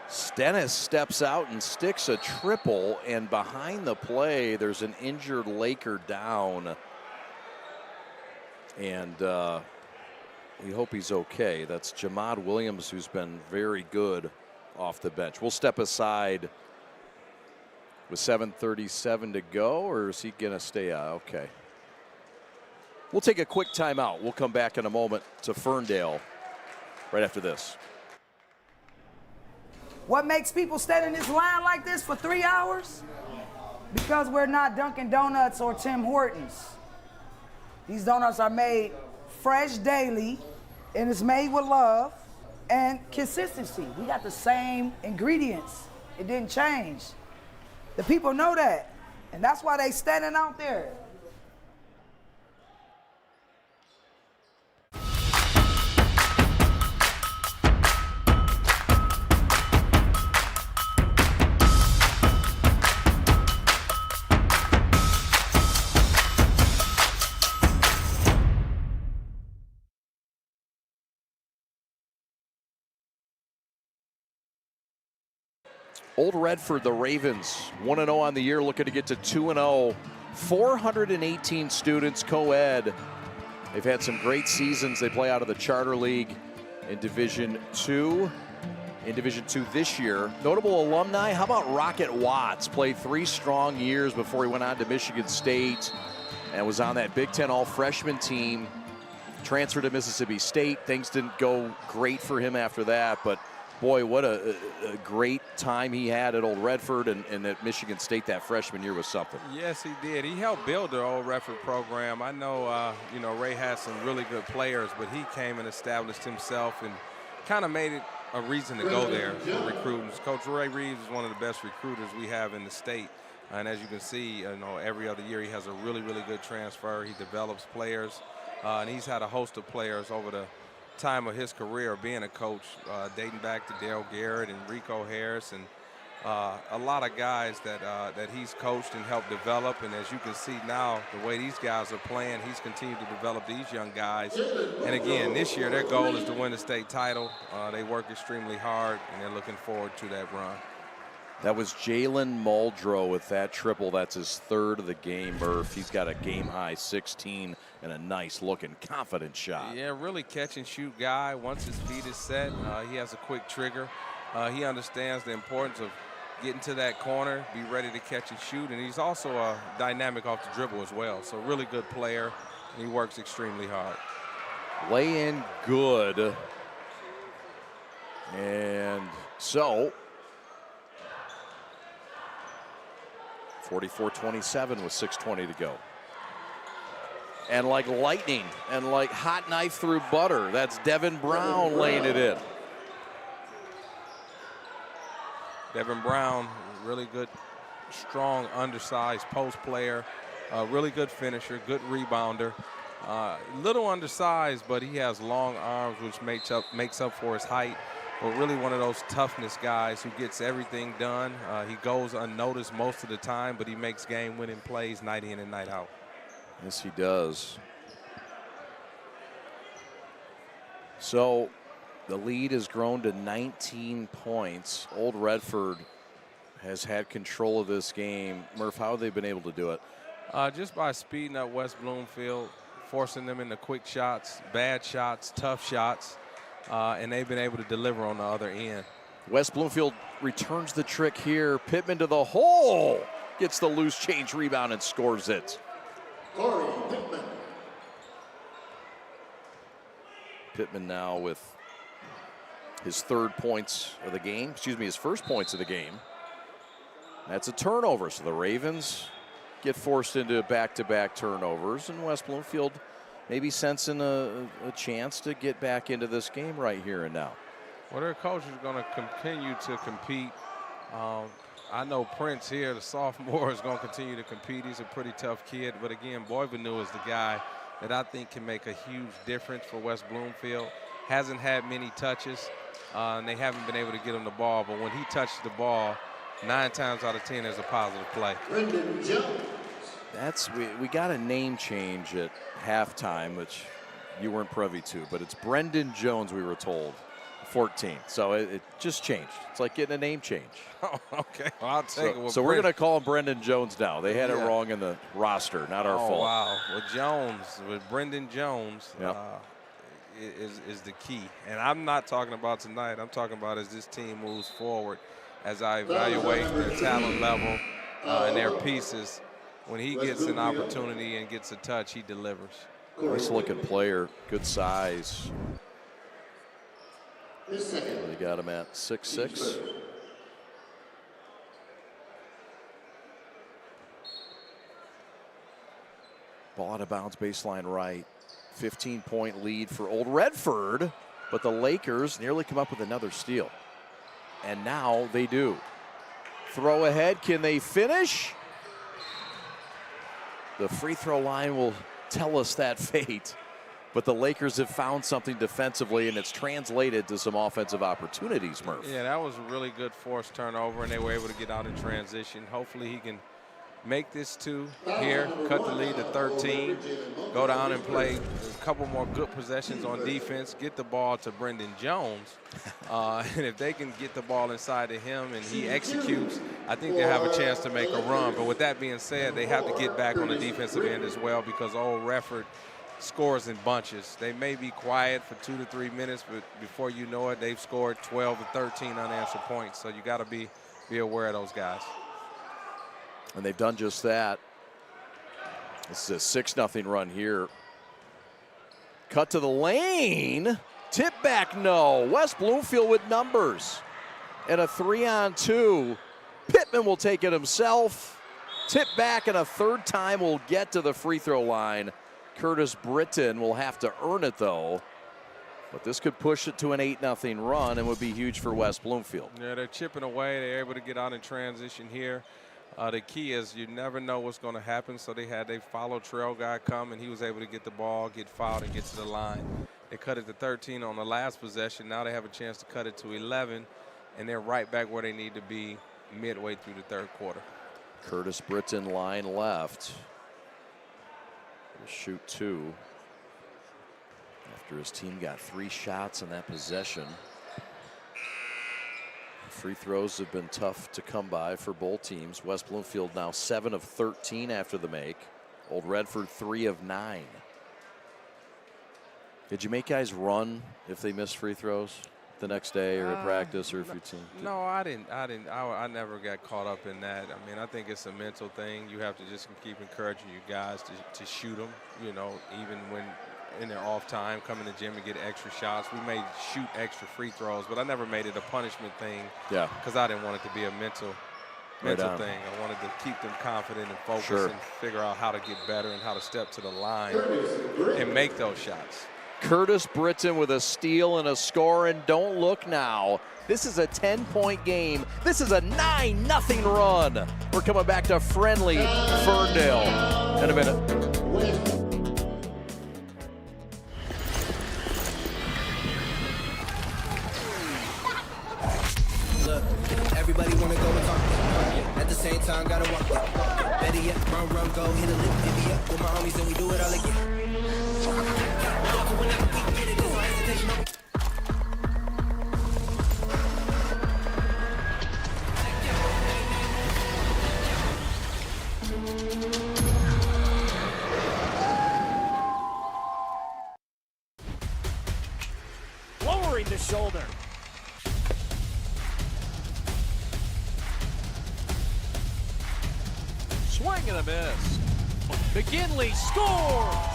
Stennis steps out and sticks a triple, and behind the play, there's an injured Laker down. And we hope he's okay. That's Jamad Williams, who's been very good off the bench. We'll step aside with 7:37 to go, or is he going to stay out? Okay. We'll take a quick timeout. We'll come back in a moment to Ferndale right after this. What makes people stand in this line like this for 3 hours? Because we're not Dunkin' Donuts or Tim Hortons. These donuts are made fresh daily, and it's made with love and consistency. We got the same ingredients. It didn't change. The people know that, and that's why they standing out there. Old Redford, the Ravens, 1-0 on the year, looking to get to 2-0. 418 students, co-ed. They've had some great seasons. They play out of the Charter League in Division II. In Division II this year. Notable alumni, how about Rocket Watts? Played 3 strong years before he went on to Michigan State and was on that Big Ten all-freshman team. Transferred to Mississippi State. Things didn't go great for him after that, but boy, what a great time he had at Old Redford, and at Michigan State that freshman year was something. Yes, he did. He helped build the Old Redford program. I know, Ray has some really good players, but he came and established himself and kind of made it a reason to go there for recruiting. Coach Ray Reeves is one of the best recruiters we have in the state. And as you can see, every other year he has a really, really good transfer. He develops players, and he's had a host of players over the time of his career being a coach, dating back to Dale Garrett and Rico Harris, and a lot of guys that he's coached and helped develop. And as you can see now, the way these guys are playing, he's continued to develop these young guys. And again, this year their goal is to win the state title. They work extremely hard, and they're looking forward to that run. That was Jalen Muldrow with that triple. That's his 3rd of the game, Murph. He's got a game-high 16 and a nice-looking, confident shot. Yeah, really catch-and-shoot guy. Once his feet is set, he has a quick trigger. He understands the importance of getting to that corner, be ready to catch and shoot, and he's also dynamic off the dribble as well. So really good player, and he works extremely hard. Lay in good. And so 44-27 with 6:20 to go. And like lightning and like hot knife through butter, that's Devin Brown laying it in. Devin Brown, really good, strong, undersized post player, really good finisher, good rebounder. Little undersized, but he has long arms, which makes up for his height. But really one of those toughness guys who gets everything done. He goes unnoticed most of the time, but he makes game-winning plays night in and night out. Yes, he does. So the lead has grown to 19 points. Old Redford has had control of this game. Murph, how have they been able to do it? Just by speeding up West Bloomfield, forcing them into quick shots, bad shots, tough shots. And they've been able to deliver on the other end. West Bloomfield returns the trick here. Pittman to the hole. Gets the loose change rebound and scores it. Corey Pittman. Pittman now with his 3rd points of the game. Excuse me, his 1st points of the game. That's a turnover. So the Ravens get forced into back-to-back turnovers. And West Bloomfield maybe sensing a chance to get back into this game right here and now. Well, their coach is going to continue to compete. I know Prince here, the sophomore, is going to continue to compete. He's a pretty tough kid. But again, Boivenu is the guy that I think can make a huge difference for West Bloomfield. Hasn't had many touches, and they haven't been able to get him the ball. But when he touches the ball, 9 times out of 10 is a positive play. Brendan Jones. we got a name change at halftime, which you weren't privy to, but it's Brendan Jones, we were told, 14. So it just changed. It's like getting a name change. Oh, okay. Well, I'll take it. So we're going to call him Brendan Jones now. They had it wrong in the roster, not our fault. Wow. With Brendan Jones, is the key. And I'm not talking about tonight. I'm talking about as this team moves forward, as I evaluate their talent level and their pieces. When he gets an opportunity and gets a touch, he delivers. Nice looking player, good size. They got him at 6'6". Ball out of bounds, baseline right. 15-point lead for Old Redford, but the Lakers nearly come up with another steal. And now they do. Throw ahead, can they finish? The free throw line will tell us that fate. But the Lakers have found something defensively, and it's translated to some offensive opportunities, Murph. Yeah, that was a really good forced turnover, and they were able to get out in transition. Hopefully he can make this 2 here, cut the lead to 13, go down and play a couple more good possessions on defense, get the ball to Brendan Jones. And if they can get the ball inside of him and he executes, I think they'll have a chance to make a run. But with that being said, they have to get back on the defensive end as well, because Old Redford scores in bunches. They may be quiet for 2 to 3 minutes, but before you know it, they've scored 12 to 13 unanswered points. So you got to be aware of those guys. And they've done just that. This is a 6-0 run here. Cut to the lane. Tip back, no. West Bloomfield with numbers. And a 3-on-2. Pittman will take it himself. Tip back, and a third time will get to the free throw line. Curtis Britton will have to earn it, though. But this could push it to an 8-0 run and would be huge for West Bloomfield. Yeah, they're chipping away. They're able to get out in transition here. The key is you never know what's going to happen. So they followed trail guy come, and he was able to get the ball, get fouled, and get to the line. They cut it to 13 on the last possession. Now they have a chance to cut it to 11, and they're right back where they need to be midway through the third quarter. Curtis Britton line left. He'll shoot 2 after his team got 3 shots in that possession. Free throws have been tough to come by for both teams. West Bloomfield now 7 of 13 after the make. Old Redford 3 of 9. Did you make guys run if they missed free throws the next day or at practice, or if your team? No, I didn't. I never got caught up in that. I mean, I think it's a mental thing. You have to just keep encouraging you guys to shoot them. You know, even when in their off time, come in the gym and get extra shots. We may shoot extra free throws, but I never made it a punishment thing. Yeah. Because I didn't want it to be a mental thing. I wanted to keep them confident and focused and figure out how to get better and how to step to the line and make those shots. Curtis Britton with a steal and a score, and don't look now. This is a 10-point game. This is a 9-0 run. We're coming back to friendly Ferndale in a minute. Look, everybody wanna go and talk. At the same time, gotta walk it. Better yet, run, go, hit a lick, divvy up with my homies, and we do it all again. Lowering the shoulder. Swing and a miss. McGinley scores!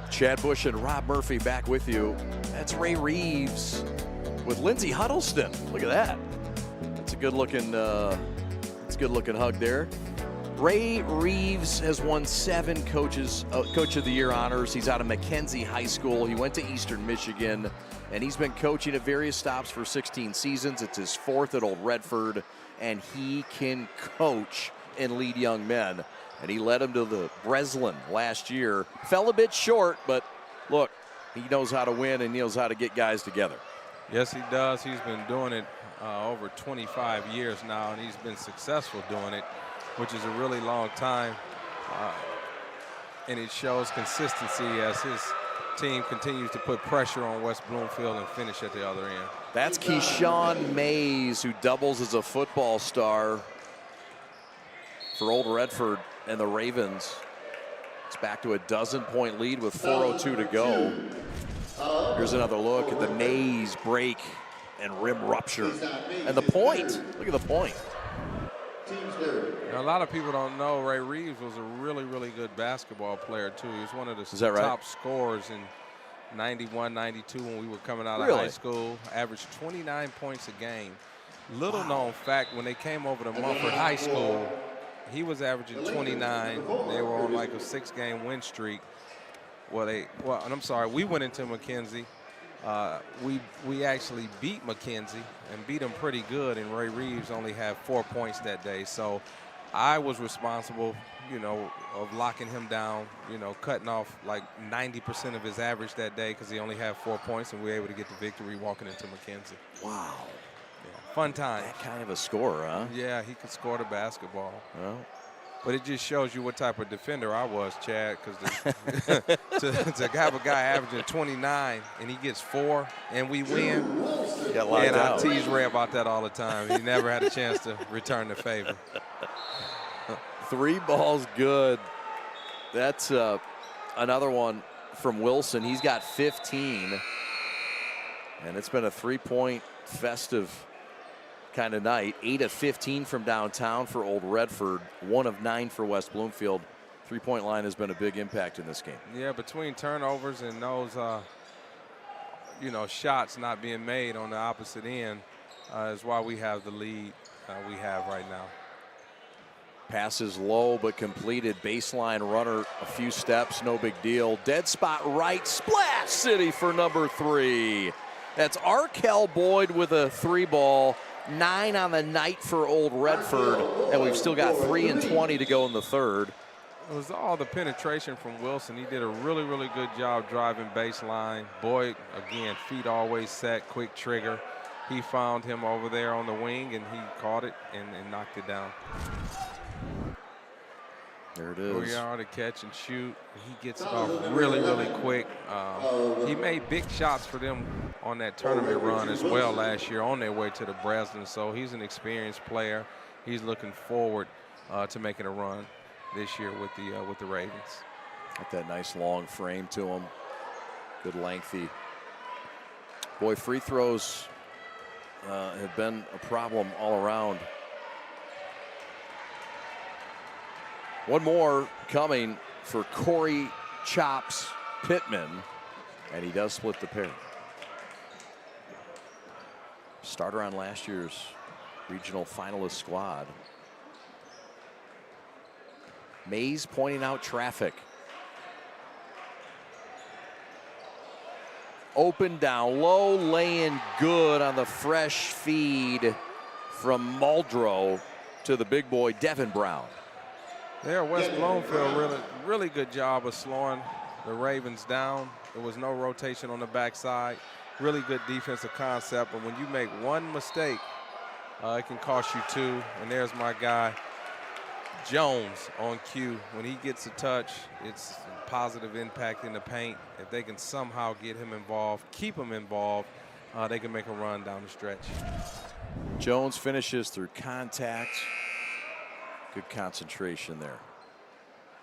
Chad Bush and Rob Murphy back with you. That's Ray Reeves with Lindsey Huddleston. Look at that. That's a good looking hug there. Ray Reeves has won 7 Coach of the Year honors. He's out of Mackenzie High School. He went to Eastern Michigan, and he's been coaching at various stops for 16 seasons. It's his 4th at Old Redford, and he can coach and lead young men. And he led him to the Breslin last year. Fell a bit short, but look, he knows how to win and knows how to get guys together. Yes, he does. He's been doing it over 25 years now, and he's been successful doing it, which is a really long time. And it shows consistency as his team continues to put pressure on West Bloomfield and finish at the other end. That's Keyshawn Mays, who doubles as a football star for Old Redford and the Ravens. It's back to a 12-point lead with 4:02 to go. Here's another look at the Mays break and rim rupture. And the point, look at the point. Now, a lot of people don't know Ray Reeves was a really, really good basketball player, too. He was one of the top scorers in 91, 92 when we were coming out of high school. Averaged 29 points a game. Little known fact, when they came over to Mumford High School, he was averaging 29. They were on like a 6-game win streak. I'm sorry, we went into McKenzie. We actually beat McKenzie and beat them pretty good, and Ray Reeves only had 4 points that day. So I was responsible, of locking him down, cutting off like 90% of his average that day because he only had 4 points, and we were able to get the victory walking into McKenzie. Wow. Yeah, fun time. That kind of a scorer, huh? Yeah, he could score the basketball. Well. But it just shows you what type of defender I was, Chad, because to have a guy averaging 29 and he gets 4 and we win, and I tease Ray about that all the time. He never had a chance to return the favor. 3 balls good. That's another one from Wilson. He's got 15. And it's been a 3-point festive kind of night. 8 of 15 from downtown for Old Redford. 1 of 9 for West Bloomfield. 3-point line has been a big impact in this game. Yeah, between turnovers and those, shots not being made on the opposite end is why we have the lead we have right now. Pass is low but completed. Baseline runner, a few steps, no big deal. Dead spot right, Splash City for number 3. That's Arkell Boyd with a 3-ball. 9 on the night for Old Redford, and we've still got 3 and 20 to go in the third. It was all the penetration from Wilson. He did a really, really good job driving baseline. Boyd, again, feet always set, quick trigger. He found him over there on the wing, and he caught it and knocked it down. There it is. 4-yard to catch and shoot. He gets it off really, really quick. He made big shots for them on that tournament run as well last year on their way to the Breslin. So he's an experienced player. He's looking forward to making a run this year with the Ravens. Got that nice long frame to him. Good lengthy. Boy, free throws have been a problem all around. One more coming for Corey Chops Pittman, and he does split the pair. Starter on last year's regional finalist squad. Mays pointing out traffic. Open down low, laying good on the fresh feed from Muldrow to the big boy, Devin Brown. Yeah, West Bloomfield really good job of slowing the Ravens down. There was no rotation on the backside. Really good defensive concept, but when you make one mistake, it can cost you 2. And there's my guy, Jones, on cue. When he gets a touch, it's a positive impact in the paint. If they can somehow get him involved, keep him involved, they can make a run down the stretch. Jones finishes through contact. Good concentration there.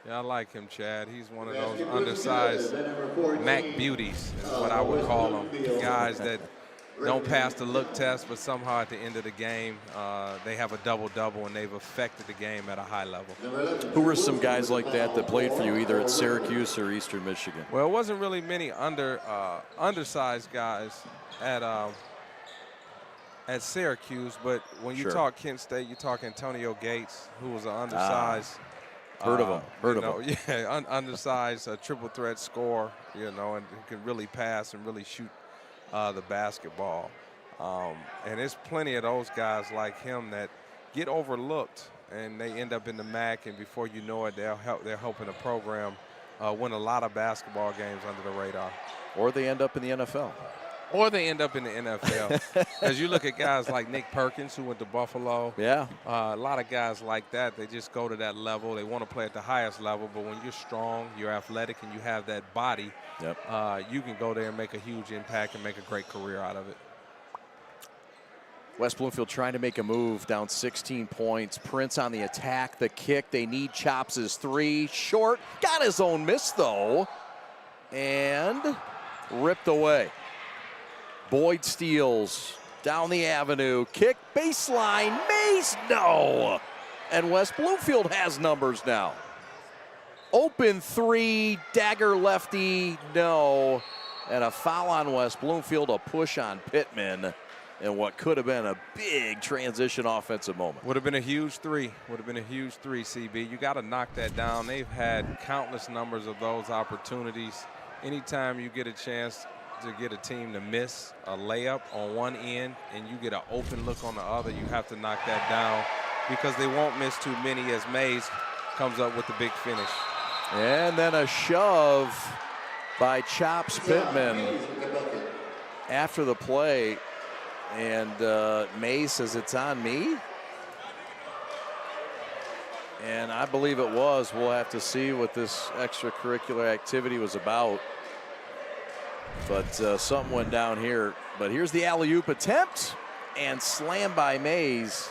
Yeah, I like him, Chad. He's one of those undersized Mac beauties, is what I would call them. Guys that don't pass the look test, but somehow at the end of the game, they have a double-double, and they've affected the game at a high level. Who were some guys like that played for you either at Syracuse or Eastern Michigan? Well, it wasn't really many undersized guys at Syracuse, but when you talk Kent State, you talk Antonio Gates, who was an undersized. Heard of him. Heard of him. Yeah, undersized, triple threat scorer, and who can really pass and really shoot the basketball. And there's plenty of those guys like him that get overlooked, and they end up in the MAC, and before you know it, they're helping the program win a lot of basketball games under the radar. Or they end up in the NFL. Or they end up in the NFL. Because you look at guys like Nick Perkins, who went to Buffalo. Yeah. A lot of guys like that, they just go to that level. They want to play at the highest level, but when you're strong, you're athletic, and you have that body, you can go there and make a huge impact and make a great career out of it. West Bloomfield trying to make a move, down 16 points. Prince on the attack, the kick. They need chops his three. Short, got his own miss though, and ripped away. Boyd steals down the avenue. Kick, baseline, Mays, no. And West Bloomfield has numbers now. Open three, dagger lefty, no. And a foul on West Bloomfield, a push on Pittman. And what could have been a big transition offensive moment. Would have been a huge three. Would have been a huge three, CB. You got to knock that down. They've had countless numbers of those opportunities. Anytime you get a chance to get a team to miss a layup on one end and you get an open look on the other, you have to knock that down because they won't miss too many as Mays comes up with the big finish. And then a shove by Chops Pittman after the play. And Mays says, it's on me. And I believe it was. We'll have to see what this extracurricular activity was about. But something went down here. But here's the alley-oop attempt. And slam by Mays.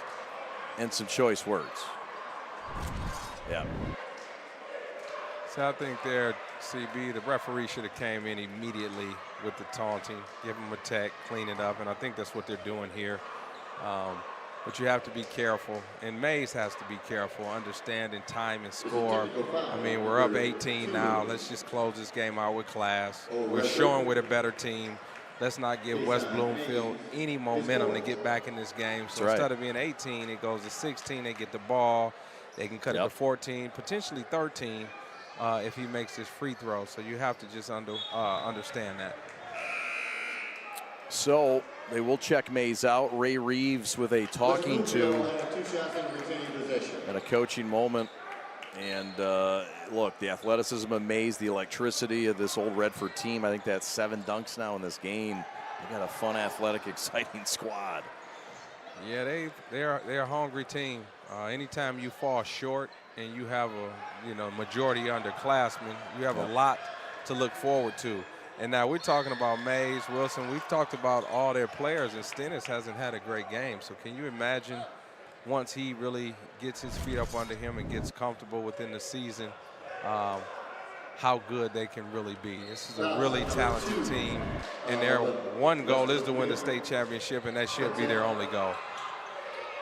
And some choice words. Yeah. So I think there, CB, the referee should have came in immediately with the taunting, give him a tech, clean it up, and I think that's what they're doing here. But you have to be careful, and Mays has to be careful, understanding time and score. I mean, we're up 18 now. Let's just close this game out with class. We're showing we're a better team. Let's not give West Bloomfield any momentum to get back in this game. So instead of being 18, it goes to 16. They get the ball. They can cut it to 14, potentially 13. If he makes his free throw. So you have to just understand that. So they will check Mays out. Ray Reeves with a talking to and a coaching moment. And look, the athleticism of Mays, the electricity of this old Redford team. I think that's 7 dunks now in this game. They got a fun, athletic, exciting squad. Yeah, they're a hungry team. Anytime you fall short and you have a majority underclassmen, you have a lot to look forward to. And now we're talking about Mays, Wilson. We've talked about all their players, and Stennis hasn't had a great game. So can you imagine once he really gets his feet up under him and gets comfortable within the season, how good they can really be. This is a really talented team, and their one goal is to win the state championship, and that should be their only goal.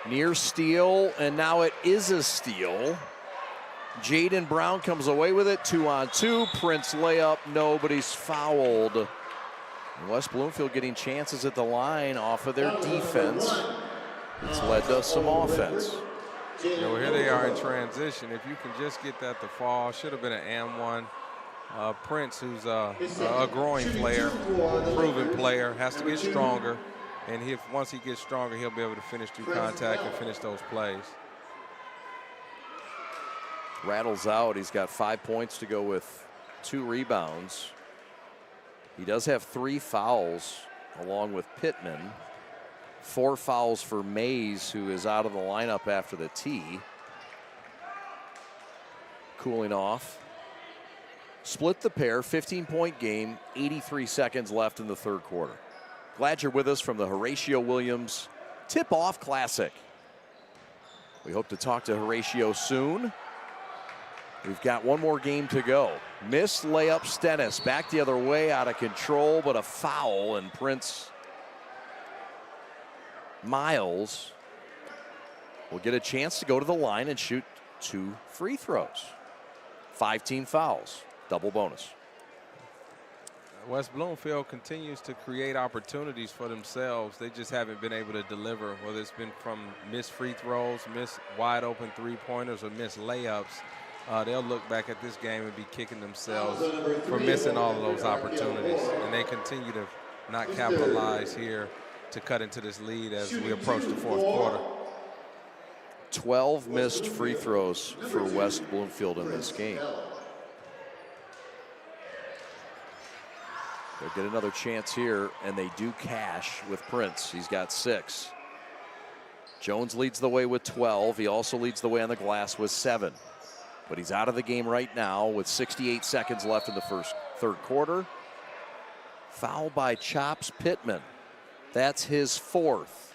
Near steal, and now it is a steal. Jaden Brown comes away with it, 2-on-2. Prince layup, nobody's fouled. And West Bloomfield getting chances at the line off of their defense. It's led to some offense. Well, here they are in transition. If you can just get that to fall, should have been an and one. Prince, who's a growing player, proven player, has to get stronger. And once he gets stronger, he'll be able to finish through contact and finish those plays. Rattles out. He's got 5 points to go with 2 rebounds. He does have 3 fouls along with Pittman. 4 fouls for Mays, who is out of the lineup after the tee. Cooling off. Split the pair, 15-point game, 83 seconds left in the third quarter. Glad you're with us from the Horatio Williams Tip-Off Classic. We hope to talk to Horatio soon. We've got one more game to go. Missed layup, Stennis back the other way, out of control, but a foul, and Prince Miles will get a chance to go to the line and shoot 2 free throws. 5 team fouls, double bonus. West Bloomfield continues to create opportunities for themselves. They just haven't been able to deliver, whether it's been from missed free throws, missed wide open three-pointers, or missed layups. They'll look back at this game and be kicking themselves for missing all of those opportunities. And they continue to not capitalize here to cut into this lead as we approach the fourth quarter. 12 missed free throws for West Bloomfield in this game. They'll get another chance here, and they do cash with Prince. He's got 6. Jones leads the way with 12. He also leads the way on the glass with 7. But he's out of the game right now with 68 seconds left in the third quarter. Foul by Chops Pittman. That's his 4th.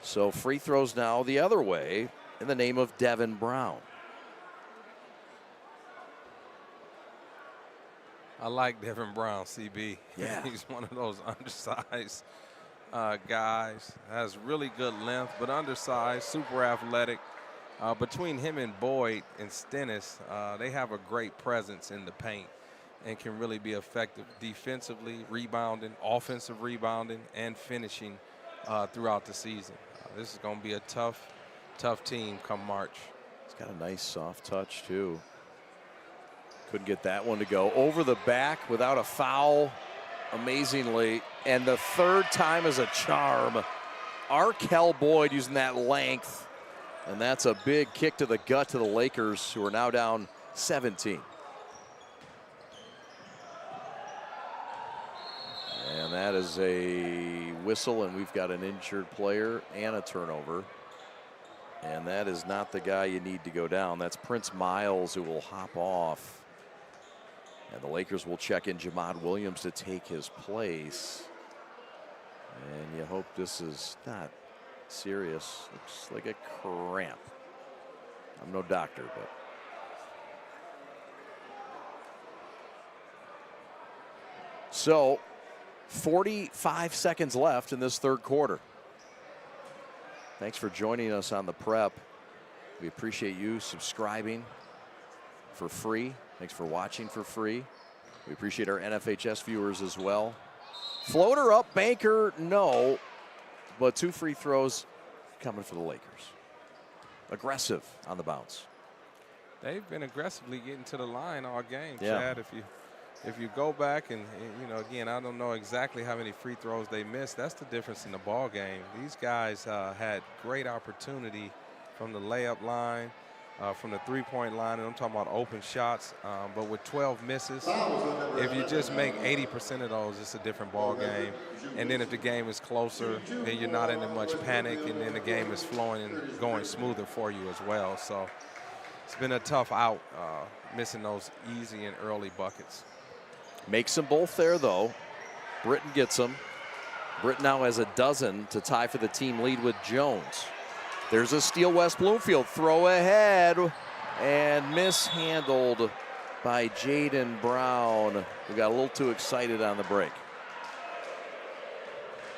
So free throws now the other way in the name of Devin Brown. I like Devin Brown, CB. Yeah. He's one of those undersized guys. Has really good length, but undersized, super athletic. Between him and Boyd and Stennis, they have a great presence in the paint and can really be effective defensively, rebounding, offensive rebounding, and finishing throughout the season. This is going to be a tough team come March. He's got a nice soft touch, too. Couldn't get that one to go. Over the back without a foul, amazingly. And the 3rd time is a charm. Arkel Boyd using that length. And that's a big kick to the gut to the Lakers, who are now down 17. And that is a whistle, and we've got an injured player and a turnover. And that is not the guy you need to go down. That's Prince Miles, who will hop off. And the Lakers will check in Jamad Williams to take his place. And you hope this is not serious. Looks like a cramp. I'm no doctor, but. So, 45 seconds left in this third quarter. Thanks for joining us on the Prep. We appreciate you subscribing for free. Thanks for watching for free. We appreciate our NFHS viewers as well. Floater up, banker, no. But 2 free throws coming for the Lakers. Aggressive on the bounce. They've been aggressively getting to the line all game, Yeah. Chad. If you go back and, you know, again, I don't know exactly how many free throws they missed. That's the difference in the ball game. These guys had great opportunity from the layup line, from the three-point line, and I'm talking about open shots. But with 12 misses, if you just make 80% of those, it's a different ball game. And then if the game is closer, then you're not in as much panic, and then the game is flowing and going smoother for you as well. So it's been a tough out, missing those easy and early buckets. Makes them both there, though. Britton gets them. Britton now has a dozen to tie for the team lead with Jones. There's a steal. West Bloomfield throw ahead and mishandled by Jaden Brown, who got a little too excited on the break.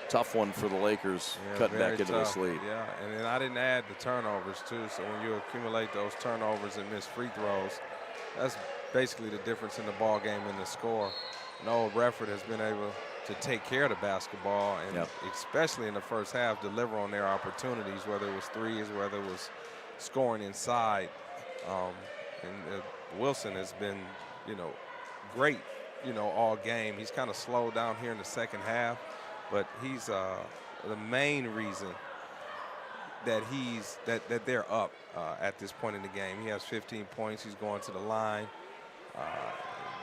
Tough one for the Lakers, cutting back into this lead. Yeah, and then I didn't add the turnovers, too. So when you accumulate those turnovers and miss free throws, that's basically the difference in the ball game and the score. No, Redford has been able to take care of the basketball, and especially in the first half, deliver on their opportunities, whether it was threes, whether it was scoring inside. And Wilson has been, you know, great, you know, all game. He's kind of slowed down here in the second half, but he's the main reason that they're up at this point in the game. He has 15 points. He's going to the line.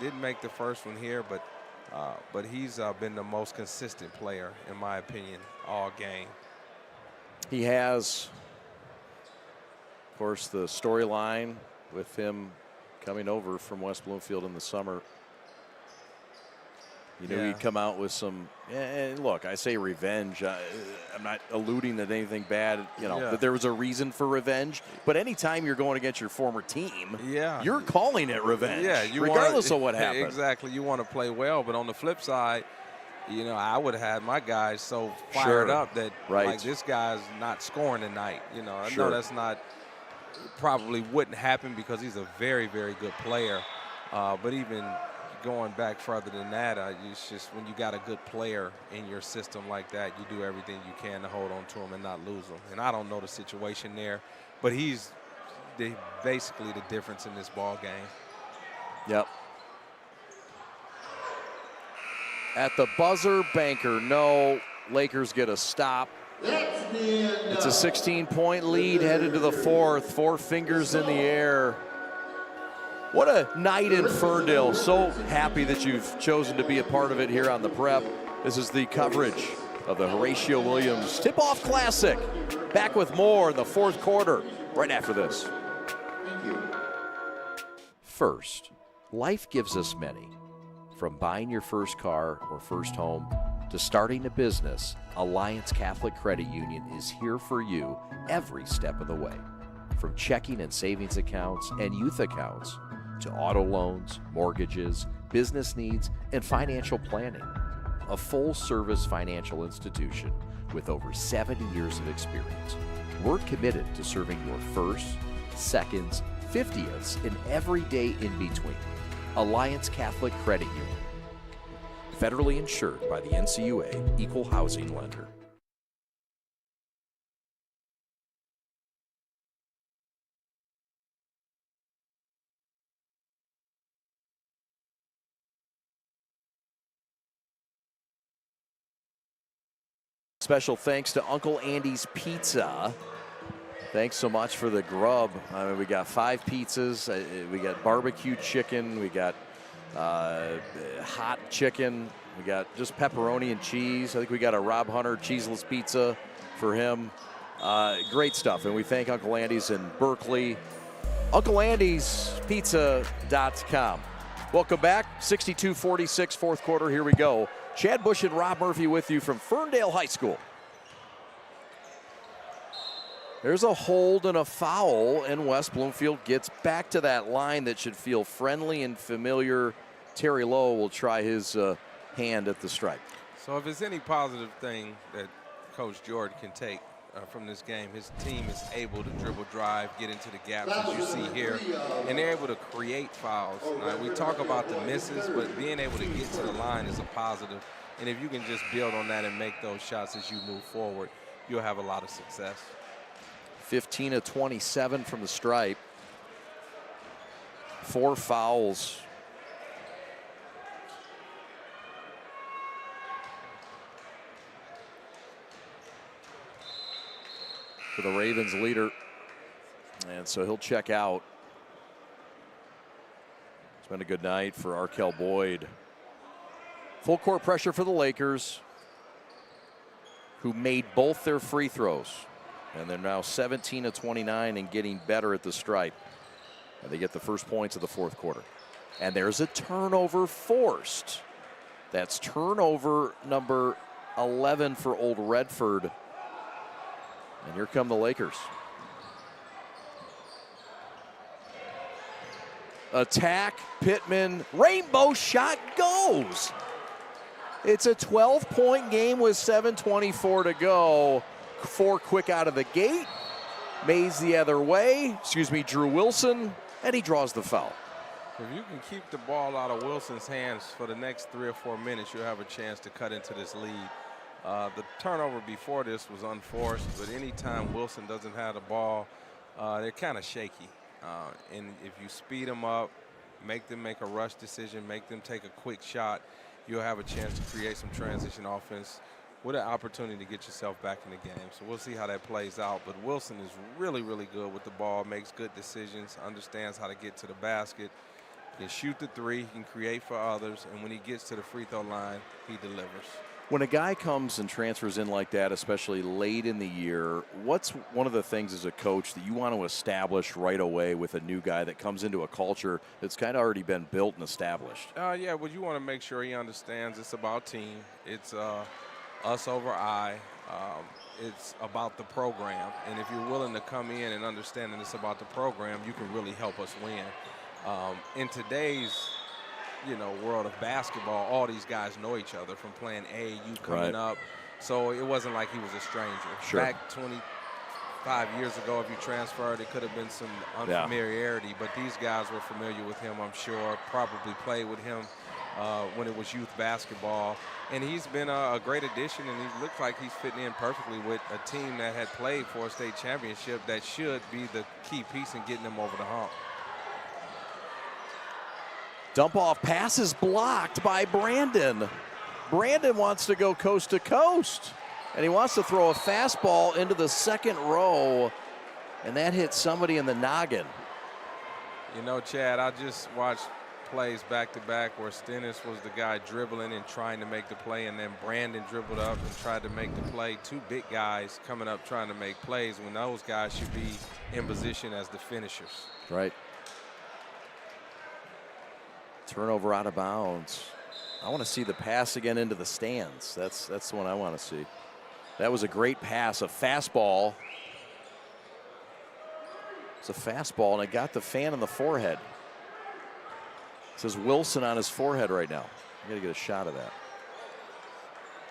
Didn't make the first one here, but he's been the most consistent player, in my opinion, all game. He has, of course, the storyline with him coming over from West Bloomfield in the summer. You knew he'd come out with some, and look, I say revenge. I'm not alluding that anything bad, you know, that there was a reason for revenge. But anytime you're going against your former team, you're calling it revenge, regardless of what happened. Exactly. You want to play well, but on the flip side, you know, I would have had my guys so fired up that, like, this guy's not scoring tonight. You know, I know that's not, probably wouldn't happen because he's a very, very good player. But even going back further than that, it's just when you got a good player in your system like that, you do everything you can to hold on to him and not lose him. And I don't know the situation there, but he's basically the difference in this ball game. Yep. At the buzzer, banker, no. Lakers get a stop. It's a 16-point lead headed to the fourth. 4 fingers in the air. What a night in Ferndale. So happy that you've chosen to be a part of it here on the Prep. This is the coverage of the Horatio Williams Tip-Off Classic. Back with more in the fourth quarter, right after this. First, life gives us many. From buying your first car or first home to starting a business, Alliance Catholic Credit Union is here for you every step of the way. From checking and savings accounts and youth accounts to auto loans, mortgages, business needs, and financial planning. A full-service financial institution with over 70 years of experience. We're committed to serving your firsts, seconds, 50ths, and every day in between. Alliance Catholic Credit Union. Federally insured by the NCUA, Equal Housing Lender. Special thanks to Uncle Andy's Pizza. Thanks so much for the grub. I mean, we got 5 pizzas. We got barbecue chicken. We got hot chicken. We got just pepperoni and cheese. I think we got a Rob Hunter cheeseless pizza for him. Great stuff. And we thank Uncle Andy's in Berkeley. UncleAndy'sPizza.com. Welcome back. 62-46, fourth quarter. Here we go. Chad Bush and Rob Murphy with you from Ferndale High School. There's a hold and a foul, and West Bloomfield gets back to that line that should feel friendly and familiar. Terry Lowe will try his hand at the stripe. So if there's any positive thing that Coach Jordan can take from this game, his team is able to dribble, drive, get into the gaps as you see here, and they're able to create fouls. We talk about the misses, but being able to get to the line is a positive. And if you can just build on that and make those shots as you move forward, you'll have a lot of success. 15 of 27 from the stripe. 4 fouls. For the Ravens leader. And so he'll check out. It's been a good night for Arkell Boyd. Full court pressure for the Lakers, who made both their free throws. And they're now 17 of 29 and getting better at the stripe. And they get the first points of the fourth quarter. And there's a turnover forced. That's turnover number 11 for Old Redford. And here come the Lakers. Attack, Pittman, rainbow shot goes. It's a 12-point game with 7:24 to go. 4 quick out of the gate. Mays the other way. Drew Wilson, and he draws the foul. If you can keep the ball out of Wilson's hands for the next 3 or 4 minutes, you'll have a chance to cut into this lead. The turnover before this was unforced, but anytime Wilson doesn't have the ball, they're kind of shaky. And if you speed them up, make them make a rush decision, make them take a quick shot, you'll have a chance to create some transition offense with an opportunity to get yourself back in the game. So we'll see how that plays out. But Wilson is really, really good with the ball, makes good decisions, understands how to get to the basket. He can shoot the 3, he can create for others, and when he gets to the free throw line, he delivers. When a guy comes and transfers in like that, especially late in the year, what's one of the things as a coach that you want to establish right away with a new guy that comes into a culture that's kind of already been built and established? Yeah, well, you want to make sure he understands it's about team. It's us over I. It's about the program. And if you're willing to come in and understand that it's about the program, you can really help us win. In today's world of basketball, all these guys know each other from playing AAU coming up. So it wasn't like he was a stranger. Sure. Back 25 years ago, if you transferred, it could have been some unfamiliarity. But these guys were familiar with him, I'm sure, probably played with him when it was youth basketball. And he's been a great addition, and he looks like he's fitting in perfectly with a team that had played for a state championship that should be the key piece in getting them over the hump. Dump off pass is blocked by Brandon. Brandon wants to go coast to coast, and he wants to throw a fastball into the second row, and that hits somebody in the noggin. You know, Chad, I just watched plays back-to-back where Stennis was the guy dribbling and trying to make the play, and then Brandon dribbled up and tried to make the play. Two big guys coming up trying to make plays when those guys should be in position as the finishers. Right. Turnover out of bounds. I want to see the pass again into the stands. That's the one I want to see. That was a great pass, a fastball. It's a fastball, and it got the fan in the forehead. It says Wilson on his forehead right now. I got to get a shot of that.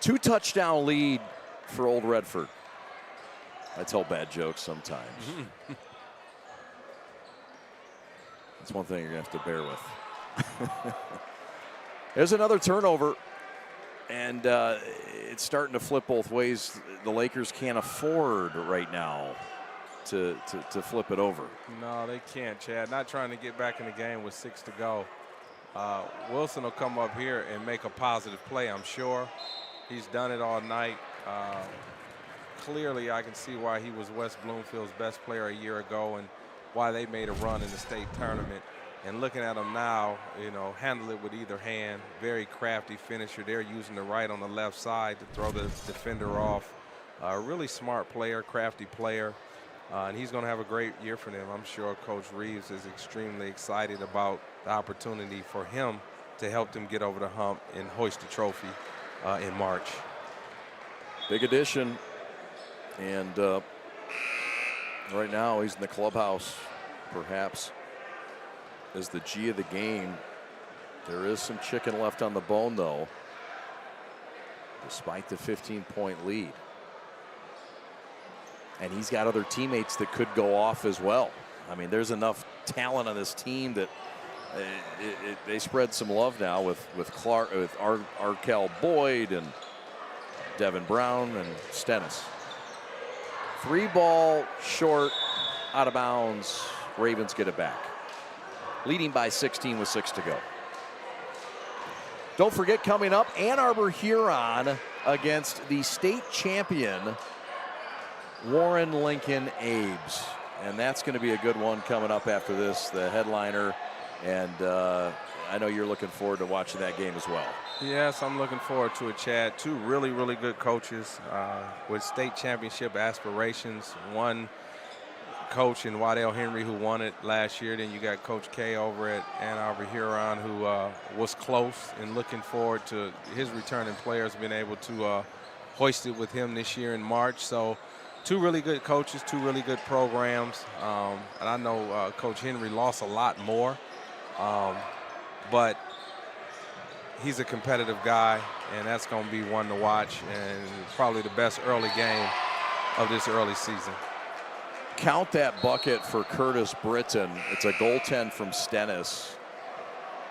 2-touchdown lead for Old Redford. I tell bad jokes sometimes. That's one thing you're going to have to bear with. There's another turnover, and it's starting to flip both ways. The Lakers can't afford right now to flip it over. No, they can't, Chad. Not trying to get back in the game with 6 to go. Wilson will come up here and make a positive play, I'm sure. He's done it all night. Clearly, I can see why he was West Bloomfield's best player a year ago and why they made a run in the state tournament. And looking at him now, you know, handle it with either hand. Very crafty finisher. They're using the right on the left side to throw the defender off. Really smart player, crafty player. And he's going to have a great year for them. I'm sure Coach Reeves is extremely excited about the opportunity for him to help them get over the hump and hoist the trophy in March. Big addition. And right now he's in the clubhouse, perhaps as the G of the game. There is some chicken left on the bone, though, despite the 15-point lead. And he's got other teammates that could go off as well. I mean, there's enough talent on this team that they spread some love now with Clark, with Arkell Boyd and Devin Brown and Stennis. 3 ball short, out of bounds. Ravens get it back. Leading by 16 with 6 to go. Don't forget, coming up, Ann Arbor Huron against the state champion Warren Lincoln Abes. And that's going to be a good one coming up after this, the headliner. And I know you're looking forward to watching that game as well. Yes, I'm looking forward to it, Chad. 2 really, really good coaches with state championship aspirations. One coach in Waddell Henry who won it last year. Then you got Coach K over at Ann Arbor Huron who was close, and looking forward to his returning players being able to hoist it with him this year in March. So 2 really good coaches, 2 really good programs. And I know Coach Henry lost a lot more, but he's a competitive guy, and that's going to be one to watch, and probably the best early game of this early season. Count that bucket for Curtis Britton. It's a goaltend from Stennis.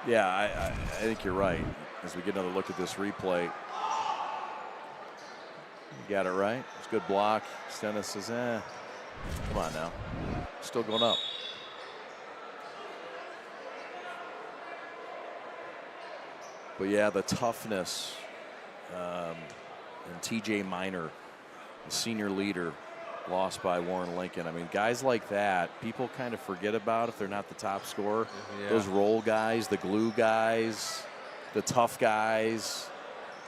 Yeah, I think you're right. As we get another look at this replay, you got it right. It's a good block. Stennis says, come on now. Still going up. But yeah, the toughness. And TJ Minor, the senior leader, lost by Warren Lincoln. I mean, guys like that, people kind of forget about if they're not the top scorer. Yeah. Those role guys, the glue guys, the tough guys,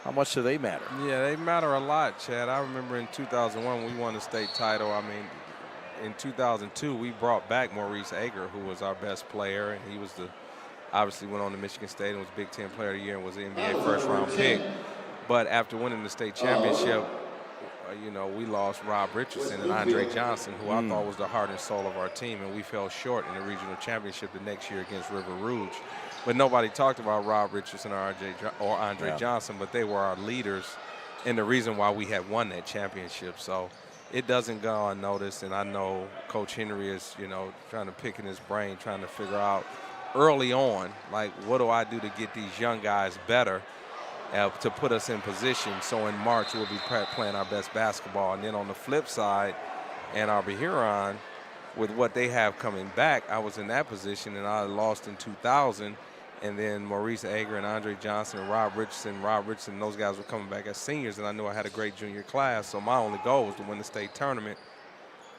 how much do they matter? Yeah, they matter a lot, Chad. I remember in 2001 we won the state title. I mean, in 2002 we brought back Maurice Ager, who was our best player, and he was obviously went on to Michigan State and was Big Ten Player of the Year and was the NBA first-round pick. But after winning the state championship, you know, we lost Rob Richardson and Andre Johnson, who I thought was the heart and soul of our team, and we fell short in the regional championship the next year against River Rouge. But nobody talked about Rob Richardson or Andre Johnson, but they were our leaders and the reason why we had won that championship. So it doesn't go unnoticed, and I know Coach Henry is, you know, trying to pick in his brain, trying to figure out early on, like, what do I do to get these young guys better to put us in position so in March we'll be playing our best basketball. And then on the flip side, Ann Arbor Huron, with what they have coming back, I was in that position and I lost in 2000. And then Maurice Ager and Andre Johnson and Rob Richardson, those guys were coming back as seniors, and I knew I had a great junior class. So my only goal was to win the state tournament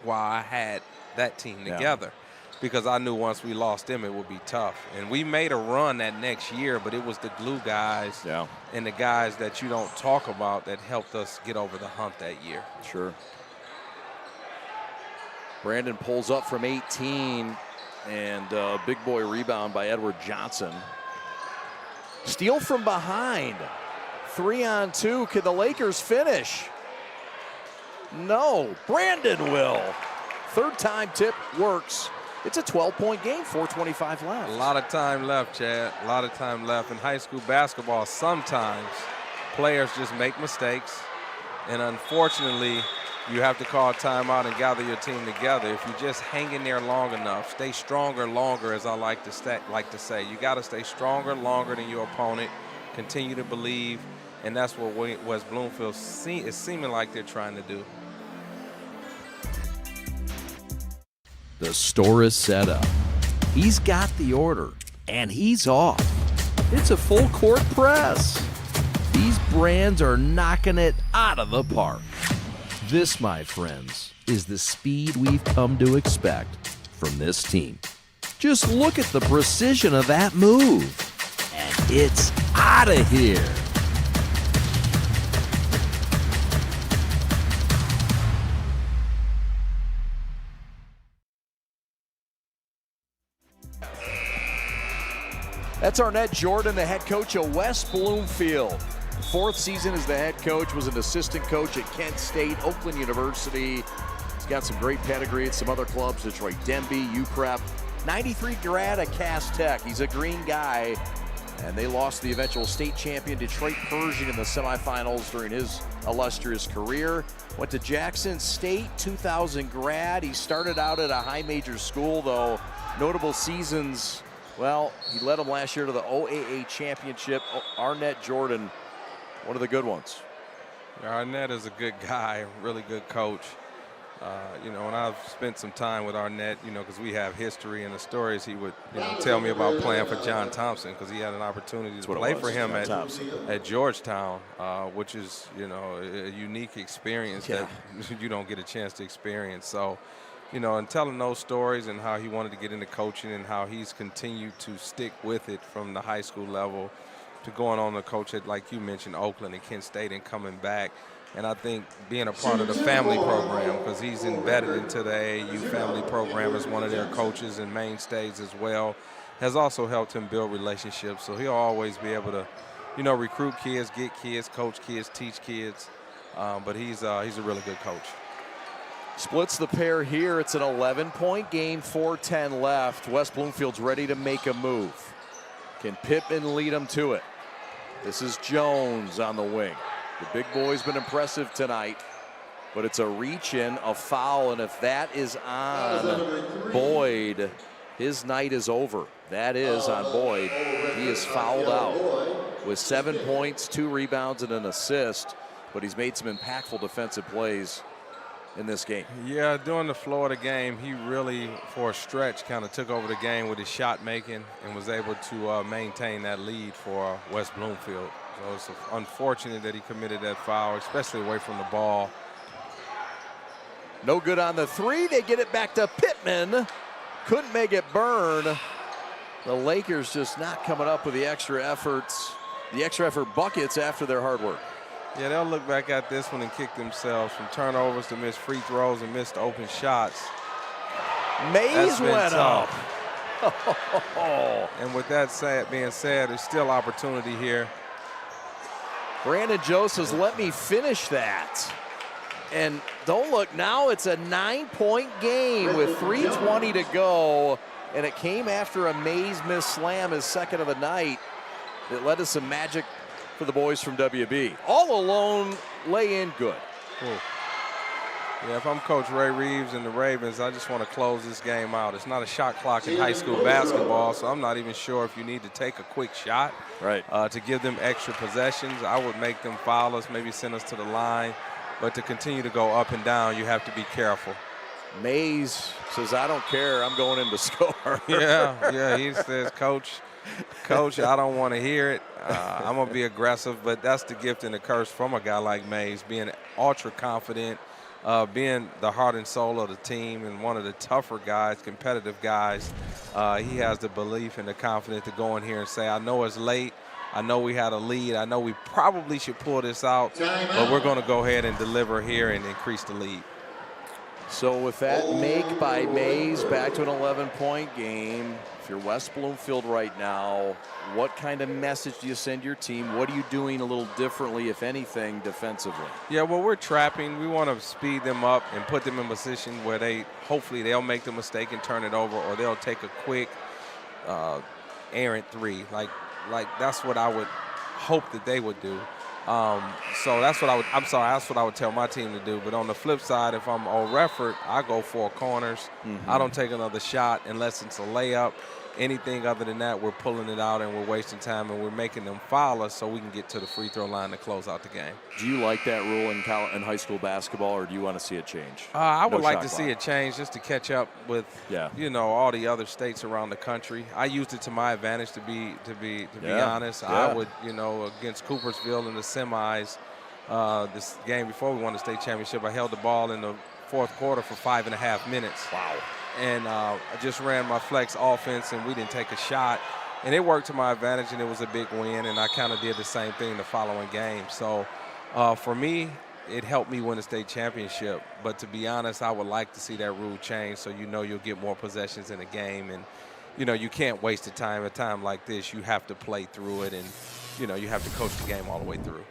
while I had that team together. because I knew once we lost them, it would be tough. And we made a run that next year, but it was the glue guys and the guys that you don't talk about that helped us get over the hump that year. Sure. Brandon pulls up from 18, and big boy rebound by Edward Johnson. Steal from behind. 3-on-2. Can the Lakers finish? No. Brandon will. Third time tip works. It's a 12-point game, 4:25 left. A lot of time left, Chad. A lot of time left. In high school basketball, sometimes players just make mistakes, and unfortunately, you have to call timeout and gather your team together. If you just hang in there long enough, stay stronger longer, as I like to say. You got to stay stronger longer than your opponent. Continue to believe, and that's what West Bloomfield is seeming like they're trying to do. The store is set up. He's got the order, and he's off. It's a full court press. These brands are knocking it out of the park. This, my friends, is the speed we've come to expect from this team. Just look at the precision of that move, and it's out of here. That's Arnett Jordan, the head coach of West Bloomfield. Fourth season as the head coach, was an assistant coach at Kent State, Oakland University. He's got some great pedigree at some other clubs, Detroit Denby, UPrep. 93 grad at Cass Tech. He's a green guy, and they lost the eventual state champion Detroit Pershing in the semifinals during his illustrious career. Went to Jackson State, 2000 grad. He started out at a high major school, though. Notable seasons. Well, he led them last year to the OAA championship. Arnett Jordan, one of the good ones. Arnett is a good guy, really good coach. You know, and I've spent some time with Arnett, you know, because we have history and the stories he would, you know, tell me about playing for John Thompson, because he had an opportunity to play for him at Georgetown, which is, you know, a unique experience that you don't get a chance to experience. So, you know, and telling those stories and how he wanted to get into coaching and how he's continued to stick with it from the high school level to going on to coach at, like you mentioned, Oakland and Kent State and coming back. And I think being a part of the family program, because he's embedded into the AAU family program as one of their coaches and mainstays as well, has also helped him build relationships. So he'll always be able to, you know, recruit kids, get kids, coach kids, teach kids. But he's a really good coach. Splits the pair here. It's an 11-point game, 4:10 left. West Bloomfield's ready to make a move. Can Pittman lead them to it? This is Jones on the wing. The big boy's been impressive tonight, but it's a reach-in, a foul, and if that is on Boyd, his night is over. That is on Boyd. He is fouled out with 7 points, 2 rebounds, and an assist, but he's made some impactful defensive plays in this game. Yeah, during the flow of the game, he really, for a stretch, kind of took over the game with his shot making and was able to maintain that lead for West Bloomfield. So it's unfortunate that he committed that foul, especially away from the ball. No good on the three. They get it back to Pittman. Couldn't make it burn. The Lakers just not coming up with the extra effort buckets after their hard work. Yeah, they'll look back at this one and kick themselves from turnovers to missed free throws and missed open shots. Mays went up. And with that being said, there's still opportunity here. Brandon Joe says, let me finish that. And don't look, now it's a 9-point game with 3:20 to go. And it came after a Mays missed slam, his second of the night. It led to some magic for the boys from WB. All alone, lay in good. Ooh. Yeah, if I'm Coach Ray Reeves and the Ravens, I just want to close this game out. It's not a shot clock in high school basketball, so I'm not even sure if you need to take a quick shot to give them extra possessions. I would make them foul us, maybe send us to the line. But to continue to go up and down, you have to be careful. Mays says, I don't care. I'm going in to score. Yeah, he says, Coach, I don't want to hear it. I'm going to be aggressive, but that's the gift and the curse from a guy like Mays, being ultra confident being the heart and soul of the team and one of the tougher guys, competitive guys, he has the belief and the confidence to go in here and say, I know it's late. I know we had a lead. I know we probably should pull this out, but we're going to go ahead and deliver here and increase the lead. So with that make by Mays back to an 11-point game, if you're West Bloomfield right now, what kind of message do you send your team? What are you doing a little differently, if anything, defensively? Yeah, well, we're trapping. We want to speed them up and put them in position where hopefully they'll make the mistake and turn it over, or they'll take a quick errant three. Like that's what I would hope that they would do. So that's what that's what I would tell my team to do. But on the flip side, if I'm Old Redford, I go 4 corners. I don't take another shot unless it's a layup. Anything other than that, we're pulling it out and we're wasting time and we're making them foul us so we can get to the free throw line to close out the game. Do you like that rule in high school basketball, or do you want to see it change? I would like to see it change just to catch up with, all the other states around the country. I used it to my advantage, to be honest. I would, against Coopersville in the semis, this game before we won the state championship, I held the ball in the fourth quarter for 5.5 minutes. Wow. And I just ran my flex offense, and we didn't take a shot. And it worked to my advantage, and it was a big win. And I kind of did the same thing the following game. So for me, it helped me win the state championship. But to be honest, I would like to see that rule change so you'll get more possessions in a game. And, you can't waste a time like this. You have to play through it, and, you have to coach the game all the way through.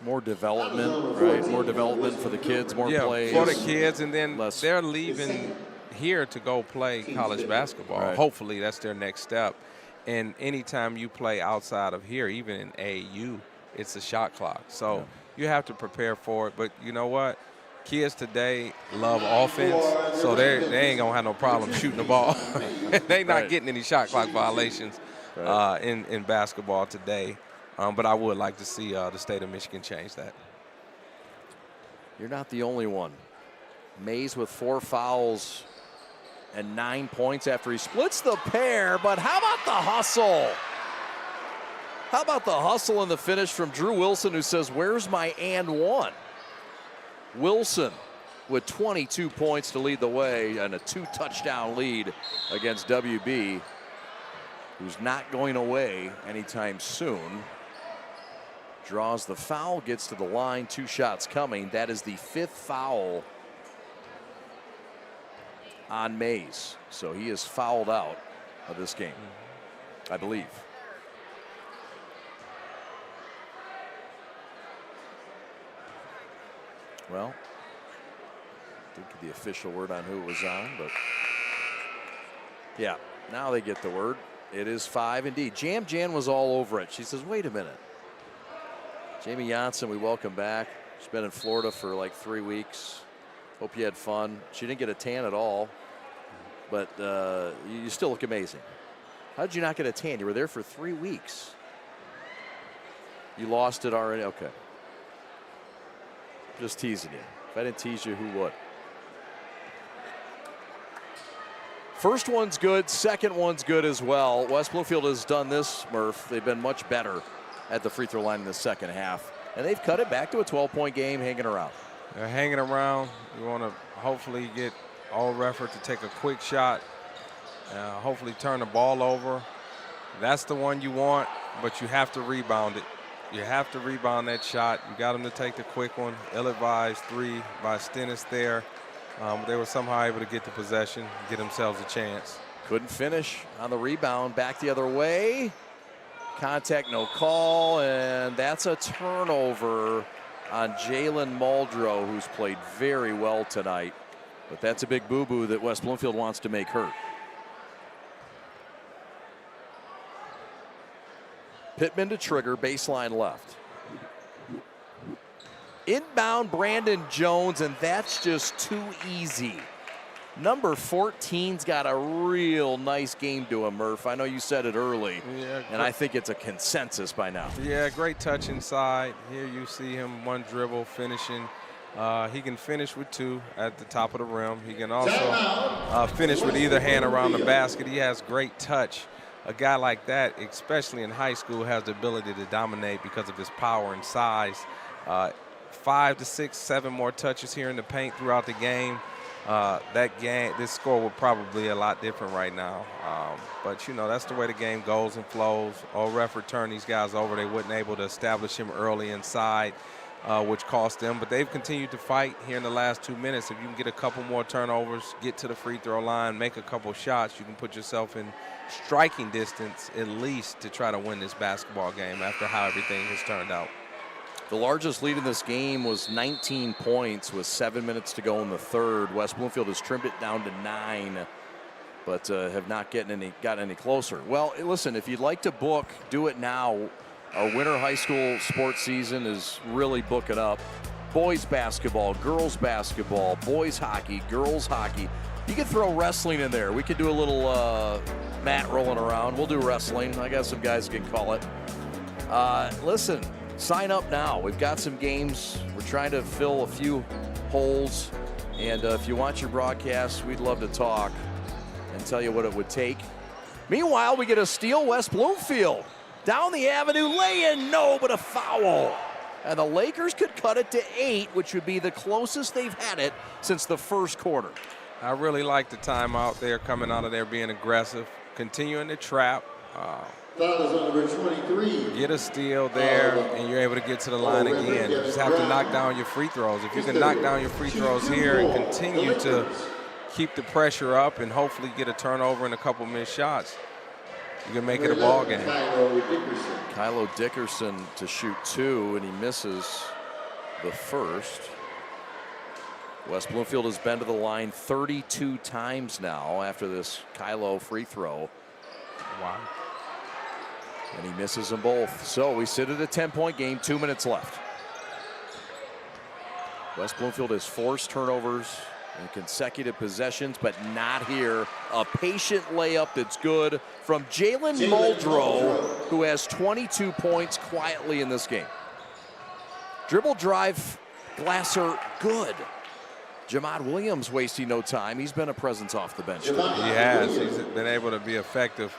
More development, right? More development for the kids, more plays. For the kids, and then they're leaving here to go play college basketball. Right. Hopefully that's their next step. And anytime you play outside of here, even in AAU, it's a shot clock. So you have to prepare for it. But you know what? Kids today love offense, so they ain't going to have no problem shooting the ball. They're not getting any shot clock violations in basketball today. But I would like to see the state of Michigan change that. You're not the only one. Mays with 4 fouls and 9 points after he splits the pair. But how about the hustle? How about the hustle and the finish from Drew Wilson, who says, where's my and one? Wilson with 22 points to lead the way and a 2-touchdown lead against WB, who's not going away anytime soon. Draws the foul, gets to the line, 2 shots coming. That is the 5th foul on Mays. So he is fouled out of this game, I believe. Well, didn't get the official word on who it was on, but yeah, now they get the word. It is 5 indeed. Jan was all over it. She says, wait a minute. Jamie Janssen, we welcome back. She's been in Florida for like 3 weeks. Hope you had fun. She didn't get a tan at all, but you still look amazing. How did you not get a tan? You were there for 3 weeks. You lost it already? Okay. Just teasing you. If I didn't tease you, who would? First one's good. Second one's good as well. West Bloomfield has done this, Murph. They've been much better at the free throw line in the second half. And they've cut it back to a 12-point game, hanging around. They're hanging around. We want to hopefully get Old Redford to take a quick shot. Hopefully turn the ball over. That's the one you want, but you have to rebound it. You have to rebound that shot. You got them to take the quick one. Ill-advised 3 by Stennis there. They were somehow able to get the possession, get themselves a chance. Couldn't finish on the rebound. Back the other way. Contact, no call, and that's a turnover on Jalen Muldrow, who's played very well tonight. But that's a big boo-boo that West Bloomfield wants to make hurt. Pittman to trigger, baseline left. Inbound Brandon Jones, and that's just too easy. Number 14's got a real nice game to him, Murph. I know you said it early, and I think it's a consensus by now. Yeah, great touch inside. Here you see him one dribble finishing. He can finish with 2 at the top of the rim. He can also finish with either hand around the basket. He has great touch. A guy like that, especially in high school, has the ability to dominate because of his power and size. 5 to 6, 7 more touches here in the paint throughout the game, this score would probably be a lot different right now. But that's the way the game goes and flows. Old Redford turned these guys over. They wasn't able to establish him early inside, which cost them. But they've continued to fight here in the last 2 minutes. If you can get a couple more turnovers, get to the free throw line, make a couple shots, you can put yourself in striking distance at least to try to win this basketball game after how everything has turned out. The largest lead in this game was 19 points with 7 minutes to go in the third. West Bloomfield has trimmed it down to 9, but have not gotten any closer. Well, listen, if you'd like to book, do it now. Our winter high school sports season is really booking up. Boys basketball, girls basketball, boys hockey, girls hockey. You can throw wrestling in there. We could do a little mat rolling around. We'll do wrestling. I got some guys who can call it. Listen. Sign up now. We've got some games. We're trying to fill a few holes. And if you want your broadcast, we'd love to talk and tell you what it would take. Meanwhile, we get a steal. West Bloomfield down the avenue, lay in, no, but a foul. And the Lakers could cut it to 8, which would be the closest they've had it since the first quarter. I really like the timeout there, coming out of there being aggressive, continuing to trap. Foul is on number 23. Get a steal there, and you're able to get to the line again. You just have to knock down your free throws. If you can knock down your free throws here and continue to keep the pressure up and hopefully get a turnover and a couple missed shots, you can make it a ball game. Kylo Dickerson to shoot 2, and he misses the first. West Bloomfield has been to the line 32 times now after this Kylo free throw. Wow. And he misses them both. So we sit at a 10-point game, 2 minutes left. West Bloomfield has forced turnovers in consecutive possessions, but not here. A patient layup that's good from Jalen Muldrow, who has 22 points quietly in this game. Dribble drive, Glasser, good. Jamad Williams wasting no time. He's been a presence off the bench. He has. He's been able to be effective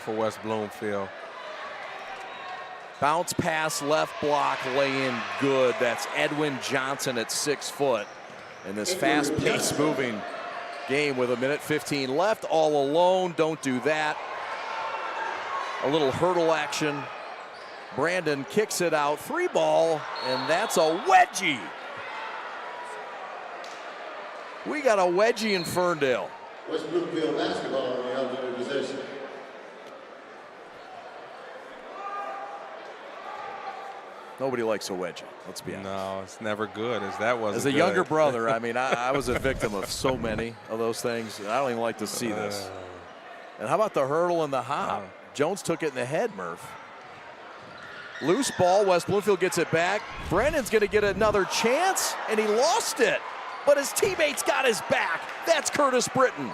for West Bloomfield. Bounce pass, left block, lay in, good. That's Edwin Johnson at 6 foot. In this fast-paced moving game with 1:15 left, all alone, don't do that. A little hurdle action. Brandon kicks it out, 3 ball, and that's a wedgie. We got a wedgie in Ferndale. West Bloomfield basketball on the other possession. Nobody likes a wedgie, let's be honest. No, it's never good. As a younger brother, I mean, I was a victim of so many of those things. I don't even like to see this. And how about the hurdle and the hop? Jones took it in the head, Murph. Loose ball, West Bloomfield gets it back. Brennan's gonna get another chance, and he lost it. But his teammates got his back. That's Curtis Britton.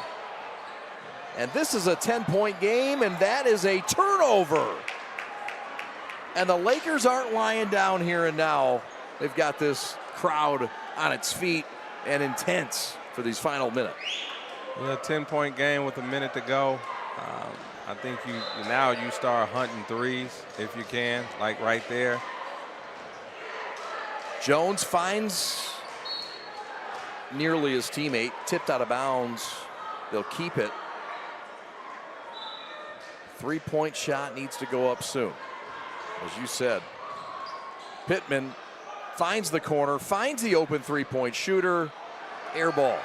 And this is a 10-point game, and that is a turnover. And the Lakers aren't lying down here and now. They've got this crowd on its feet and intense for these final minutes. Yeah, 10-point game with a minute to go. I think you start hunting threes if you can, like right there. Jones finds nearly his teammate, tipped out of bounds. They'll keep it. 3-point shot needs to go up soon. As you said, Pittman finds the corner, finds the open 3-point shooter, air ball.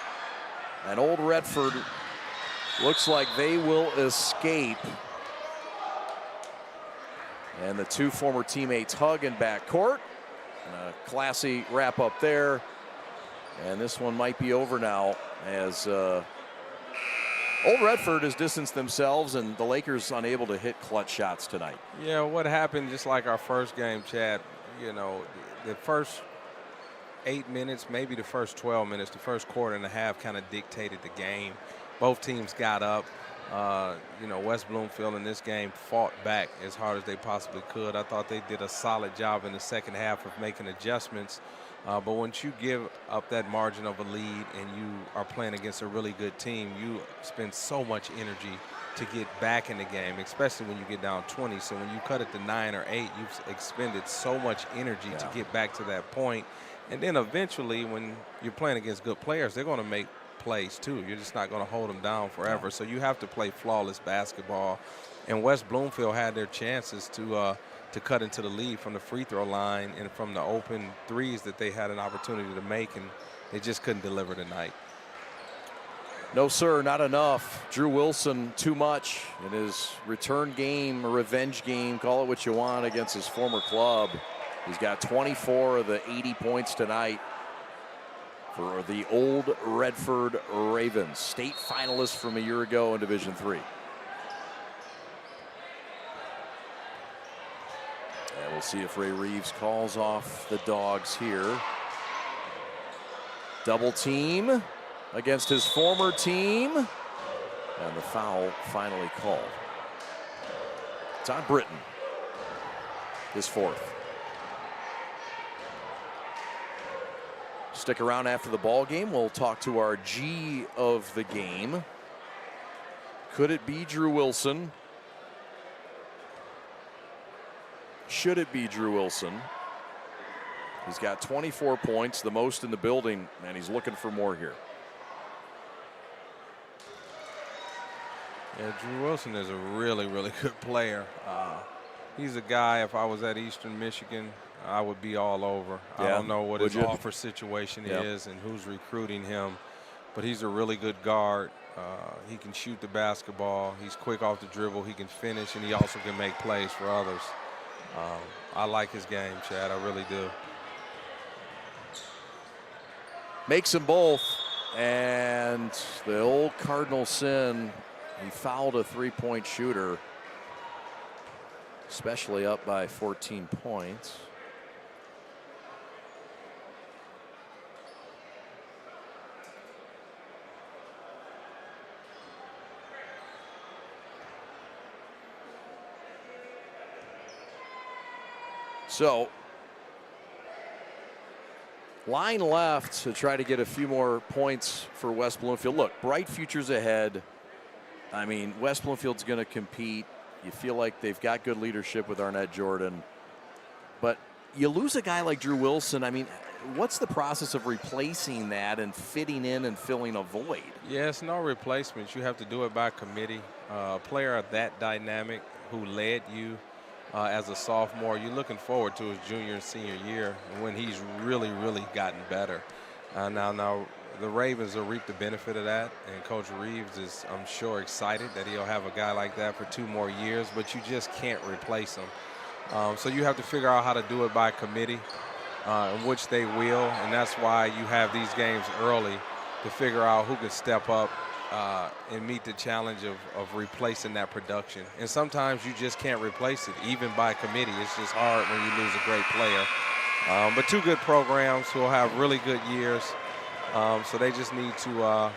And Old Redford looks like they will escape. And the 2 former teammates hug in backcourt. A classy wrap up there. And this one might be over now as Old Redford has distanced themselves, and the Lakers unable to hit clutch shots tonight. Yeah, what happened, just like our first game, Chad, the first 8 minutes, maybe the first 12 minutes, the first quarter and a half kind of dictated the game. Both teams got up. West Bloomfield in this game fought back as hard as they possibly could. I thought they did a solid job in the second half of making adjustments But once you give up that margin of a lead and you are playing against a really good team, you spend so much energy to get back in the game, especially when you get down 20. So when you cut it to 9 or 8, you've expended so much energy to get back to that point. And then eventually, when you're playing against good players, they're going to make plays too. You're just not going to hold them down forever. So you have to play flawless basketball. And West Bloomfield had their chances to cut into the lead from the free throw line and from the open threes that they had an opportunity to make, and they just couldn't deliver tonight. No, sir, not enough. Drew Wilson, too much in his return game, a revenge game, call it what you want, against his former club. He's got 24 of the 80 points tonight for the old Redford Ravens, state finalists from a year ago in Division III. And we'll see if Ray Reeves calls off the Dogs here. Double team against his former team. And the foul finally called. It's on Britton. His fourth. Stick around after the ball game. We'll talk to our G of the game. Could it be Drew Wilson? Should it be Drew Wilson? He's got 24 points, the most in the building, and he's looking for more here. Yeah, Drew Wilson is a really, really good player. He's a guy, if I was at Eastern Michigan, I would be all over. Yeah. I don't know what his Would you? offer situation is and who's recruiting him, but he's a really good guard. He can shoot the basketball. He's quick off the dribble. He can finish, and he also can make plays for others. I like his game, Chad. I really do. Makes them both. And the old Cardinal sin, he fouled a three-point shooter, especially up by 14 points. So, line left to try to get a few more points for West Bloomfield. Look, bright futures ahead. I mean, West Bloomfield's going to compete. You feel like they've got good leadership with Arnett Jordan. But you lose a guy like Drew Wilson. I mean, what's the process of replacing that and fitting in and filling a void? Yeah, it's no replacement. You have to do it by committee. A player of that dynamic who led you as a sophomore, you're looking forward to his junior and senior year when he's really, really gotten better. Now, the Ravens will reap the benefit of that, and Coach Reeves is, I'm sure, excited that he'll have a guy like that for 2 more years, but you just can't replace him. So you have to figure out how to do it by committee, in which they will, and that's why you have these games early to figure out who can step up and meet the challenge of replacing that production. And sometimes you just can't replace it, even by committee. It's just hard when you lose a great player. But 2 good programs who will have really good years. So they just need to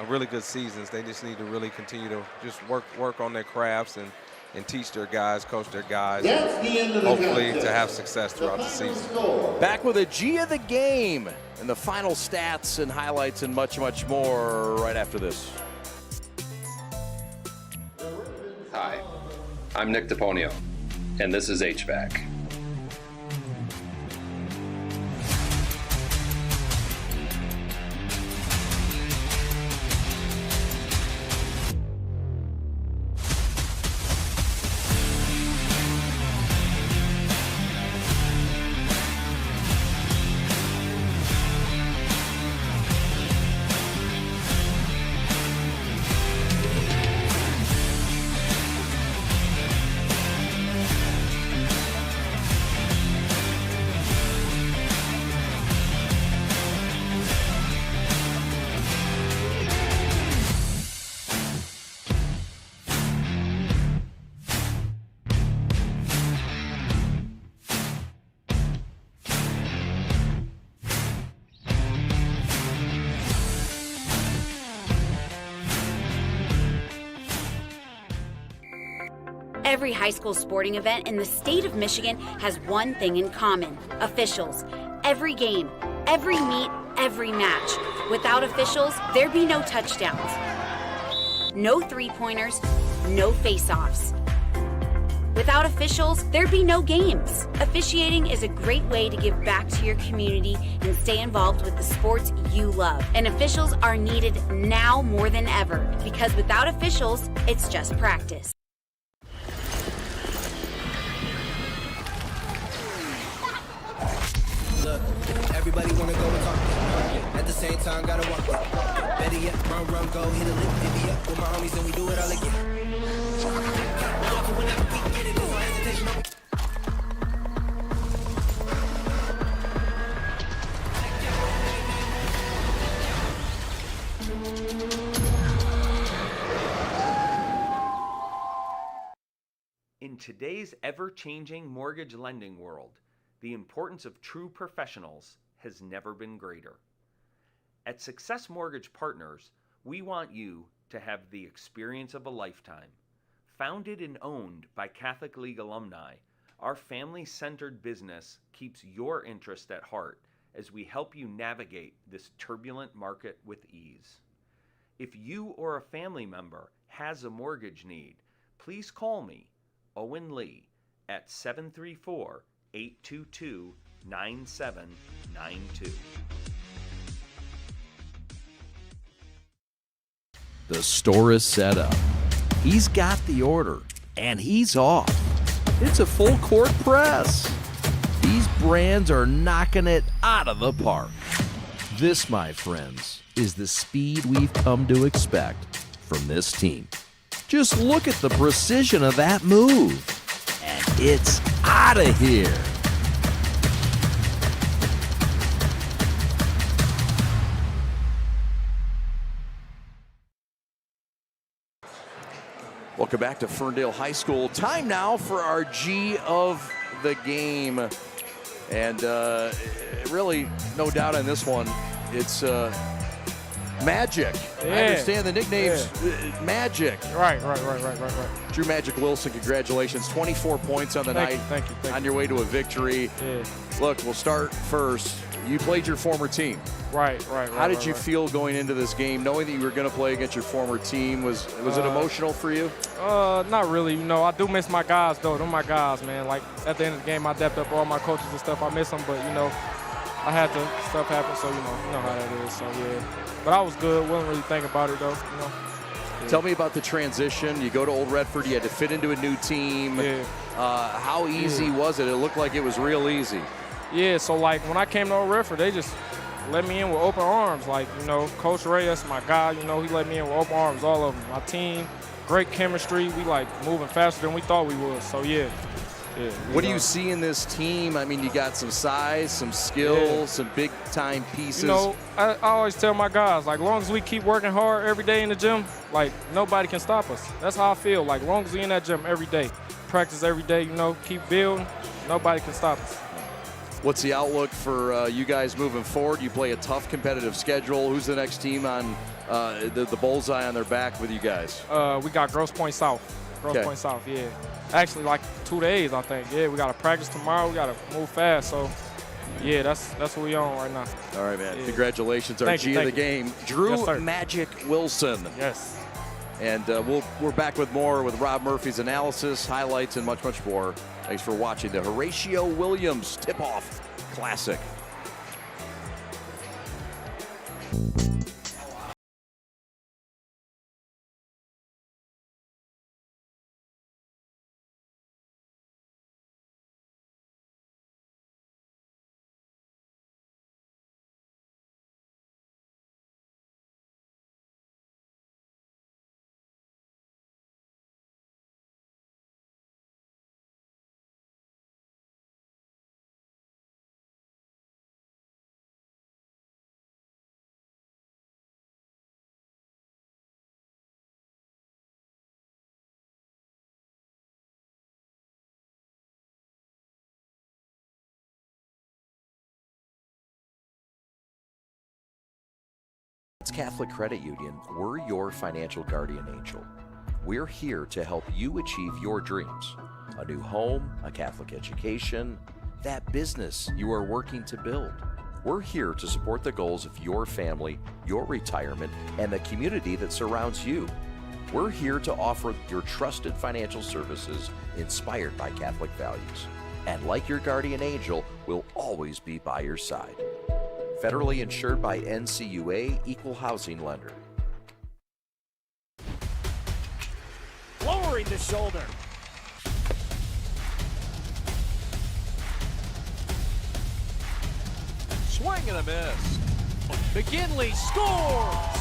really good seasons. They just need to really continue to just work on their crafts and teach their guys, coach their guys, hopefully to have success throughout the season. Back with a G of the game and the final stats and highlights and much, much more right after this. Hi, I'm Nick DePonio, and this is HVAC. Every high school sporting event in the state of Michigan has one thing in common: officials. every game, every meet, every match. Without officials, there'd be no touchdowns, no three-pointers, no face-offs. Without officials, there'd be no games. Officiating is a great way to give back to your community and stay involved with the sports you love. And officials are needed now more than ever, because without officials, it's just practice. Look, everybody wanna go and talk. At the same time, gotta walk it. Better yet, run, go, hit a lick, divvy up with my homies, and we do it all again. In today's ever-changing mortgage lending world, the importance of true professionals has never been greater. At Success Mortgage Partners, we want you to have the experience of a lifetime. Founded and owned by Catholic League alumni, our family-centered business keeps your interest at heart as we help you navigate this turbulent market with ease. If you or a family member has a mortgage need, please call me, Owen Lee, at 734-822-9792. The store is set up. He's got the order, and he's off. It's a full court press. These brands are knocking it out of the park. This, my friends, is the speed we've come to expect from this team. Just look at the precision of that move, and it's out of here. Welcome back to Ferndale High School. Time now for our G of the game. And really, no doubt on this one, it's Magic. Yeah. I understand the nickname's Magic. Right. Drew Magic Wilson, congratulations. 24 points on the night. Thank you. On your way to a victory. Yeah. Look, we'll start first. You played your former team. Right. How did you feel going into this game, knowing that you were going to play against your former team? Was it emotional for you? Not really. You know, I do miss my guys, though. They're my guys, man. Like, at the end of the game, I dapped up all my coaches and stuff. I miss them, but, you know, I had to, stuff happen, so, you know how that is. So, yeah. But I was good. Wasn't really think about it, though, you know. Yeah. Tell me about the transition. You go to Old Redford. You had to fit into a new team. Yeah. How easy was it? It looked like it was real easy. Yeah, so, like, when I came to Old Redford, they just let me in with open arms. Like, you know, Coach Ray, that's my guy. You know, he let me in with open arms, all of them. My team, great chemistry. We, like, moving faster than we thought we would. So, yeah. What do you see in this team? I mean, you got some size, some skill, some big-time pieces. You know, I always tell my guys, like, as long as we keep working hard every day in the gym, like, nobody can stop us. That's how I feel. Like, as long as we in that gym every day, practice every day, you know, keep building, nobody can stop us. What's the outlook for you guys moving forward? You play a tough competitive schedule. Who's the next team on the bullseye on their back with you guys? We got Grosse Pointe South. Point South, yeah. Actually, like 2 days, I think. Yeah, we got to practice tomorrow. We got to move fast. So, yeah, that's what we on right now. All right, man. Yeah. Congratulations. Our G of the game, Drew Magic Wilson. Yes. And we're back with more with Rob Murphy's analysis, highlights, and much, much more. Thanks for watching the Horatio Williams Tip-Off Classic. It's Catholic Credit Union. We're your financial guardian angel. We're here to help you achieve your dreams. A new home, a Catholic education, that business you are working to build. We're here to support the goals of your family, your retirement, and the community that surrounds you. We're here to offer your trusted financial services inspired by Catholic values. And like your guardian angel, we'll always be by your side. Federally insured by NCUA, Equal Housing Lender. Lowering the shoulder. Swing and a miss. McKinley scores!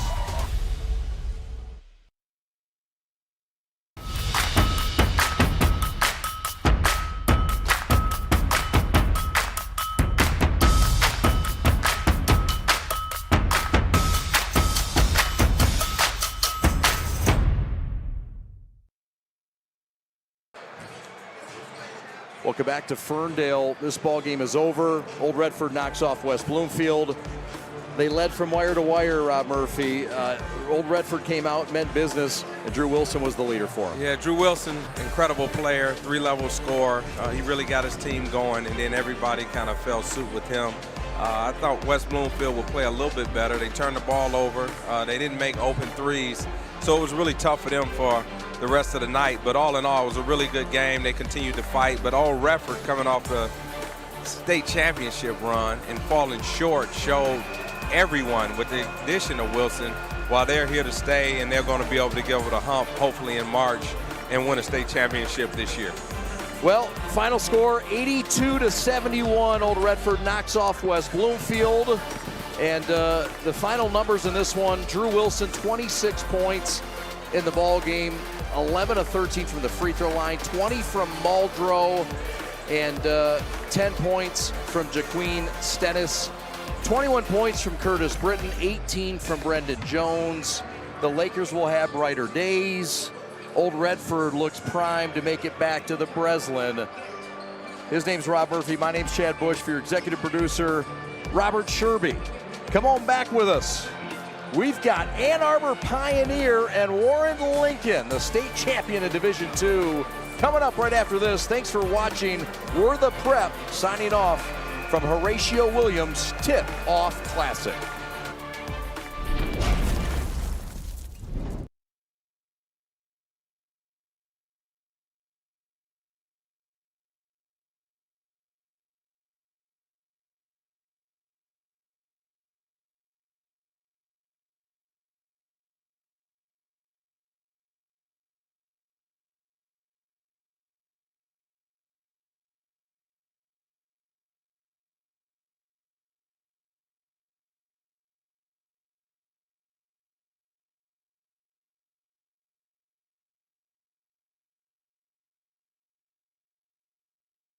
Welcome back to Ferndale. This ball game is over. Old Redford knocks off West Bloomfield. They led from wire to wire, Rob Murphy. Old Redford came out, meant business, and Drew Wilson was the leader for him. Yeah, Drew Wilson, incredible player, 3-level scorer. He really got his team going, and then everybody kind of fell suit with him. I thought West Bloomfield would play a little bit better. They turned the ball over. They didn't make open threes, so it was really tough for them for the rest of the night. But all in all, it was a really good game. They continued to fight. But Old Redford, coming off the state championship run and falling short, showed everyone, with the addition of Wilson, while they're here to stay, and they're going to be able to get over the hump, hopefully in March, and win a state championship this year. Well, final score 82-71. Old Redford knocks off West Bloomfield. And the final numbers in this one, Drew Wilson, 26 points in the ball game, 11 of 13 from the free throw line, 20 from Muldrow, and 10 points from Jaqueen Stennis, 21 points from Curtis Britton, 18 from Brendan Jones. The Lakers will have brighter days. Old Redford looks primed to make it back to the Breslin. His name's Rob Murphy. My name's Chad Bush. For your executive producer, Robert Sherby. Come on back with us. We've got Ann Arbor Pioneer and Warren Lincoln, the state champion in Division II, coming up right after this. Thanks for watching. We're the Prep, signing off from Horatio Williams Tip-Off Classic.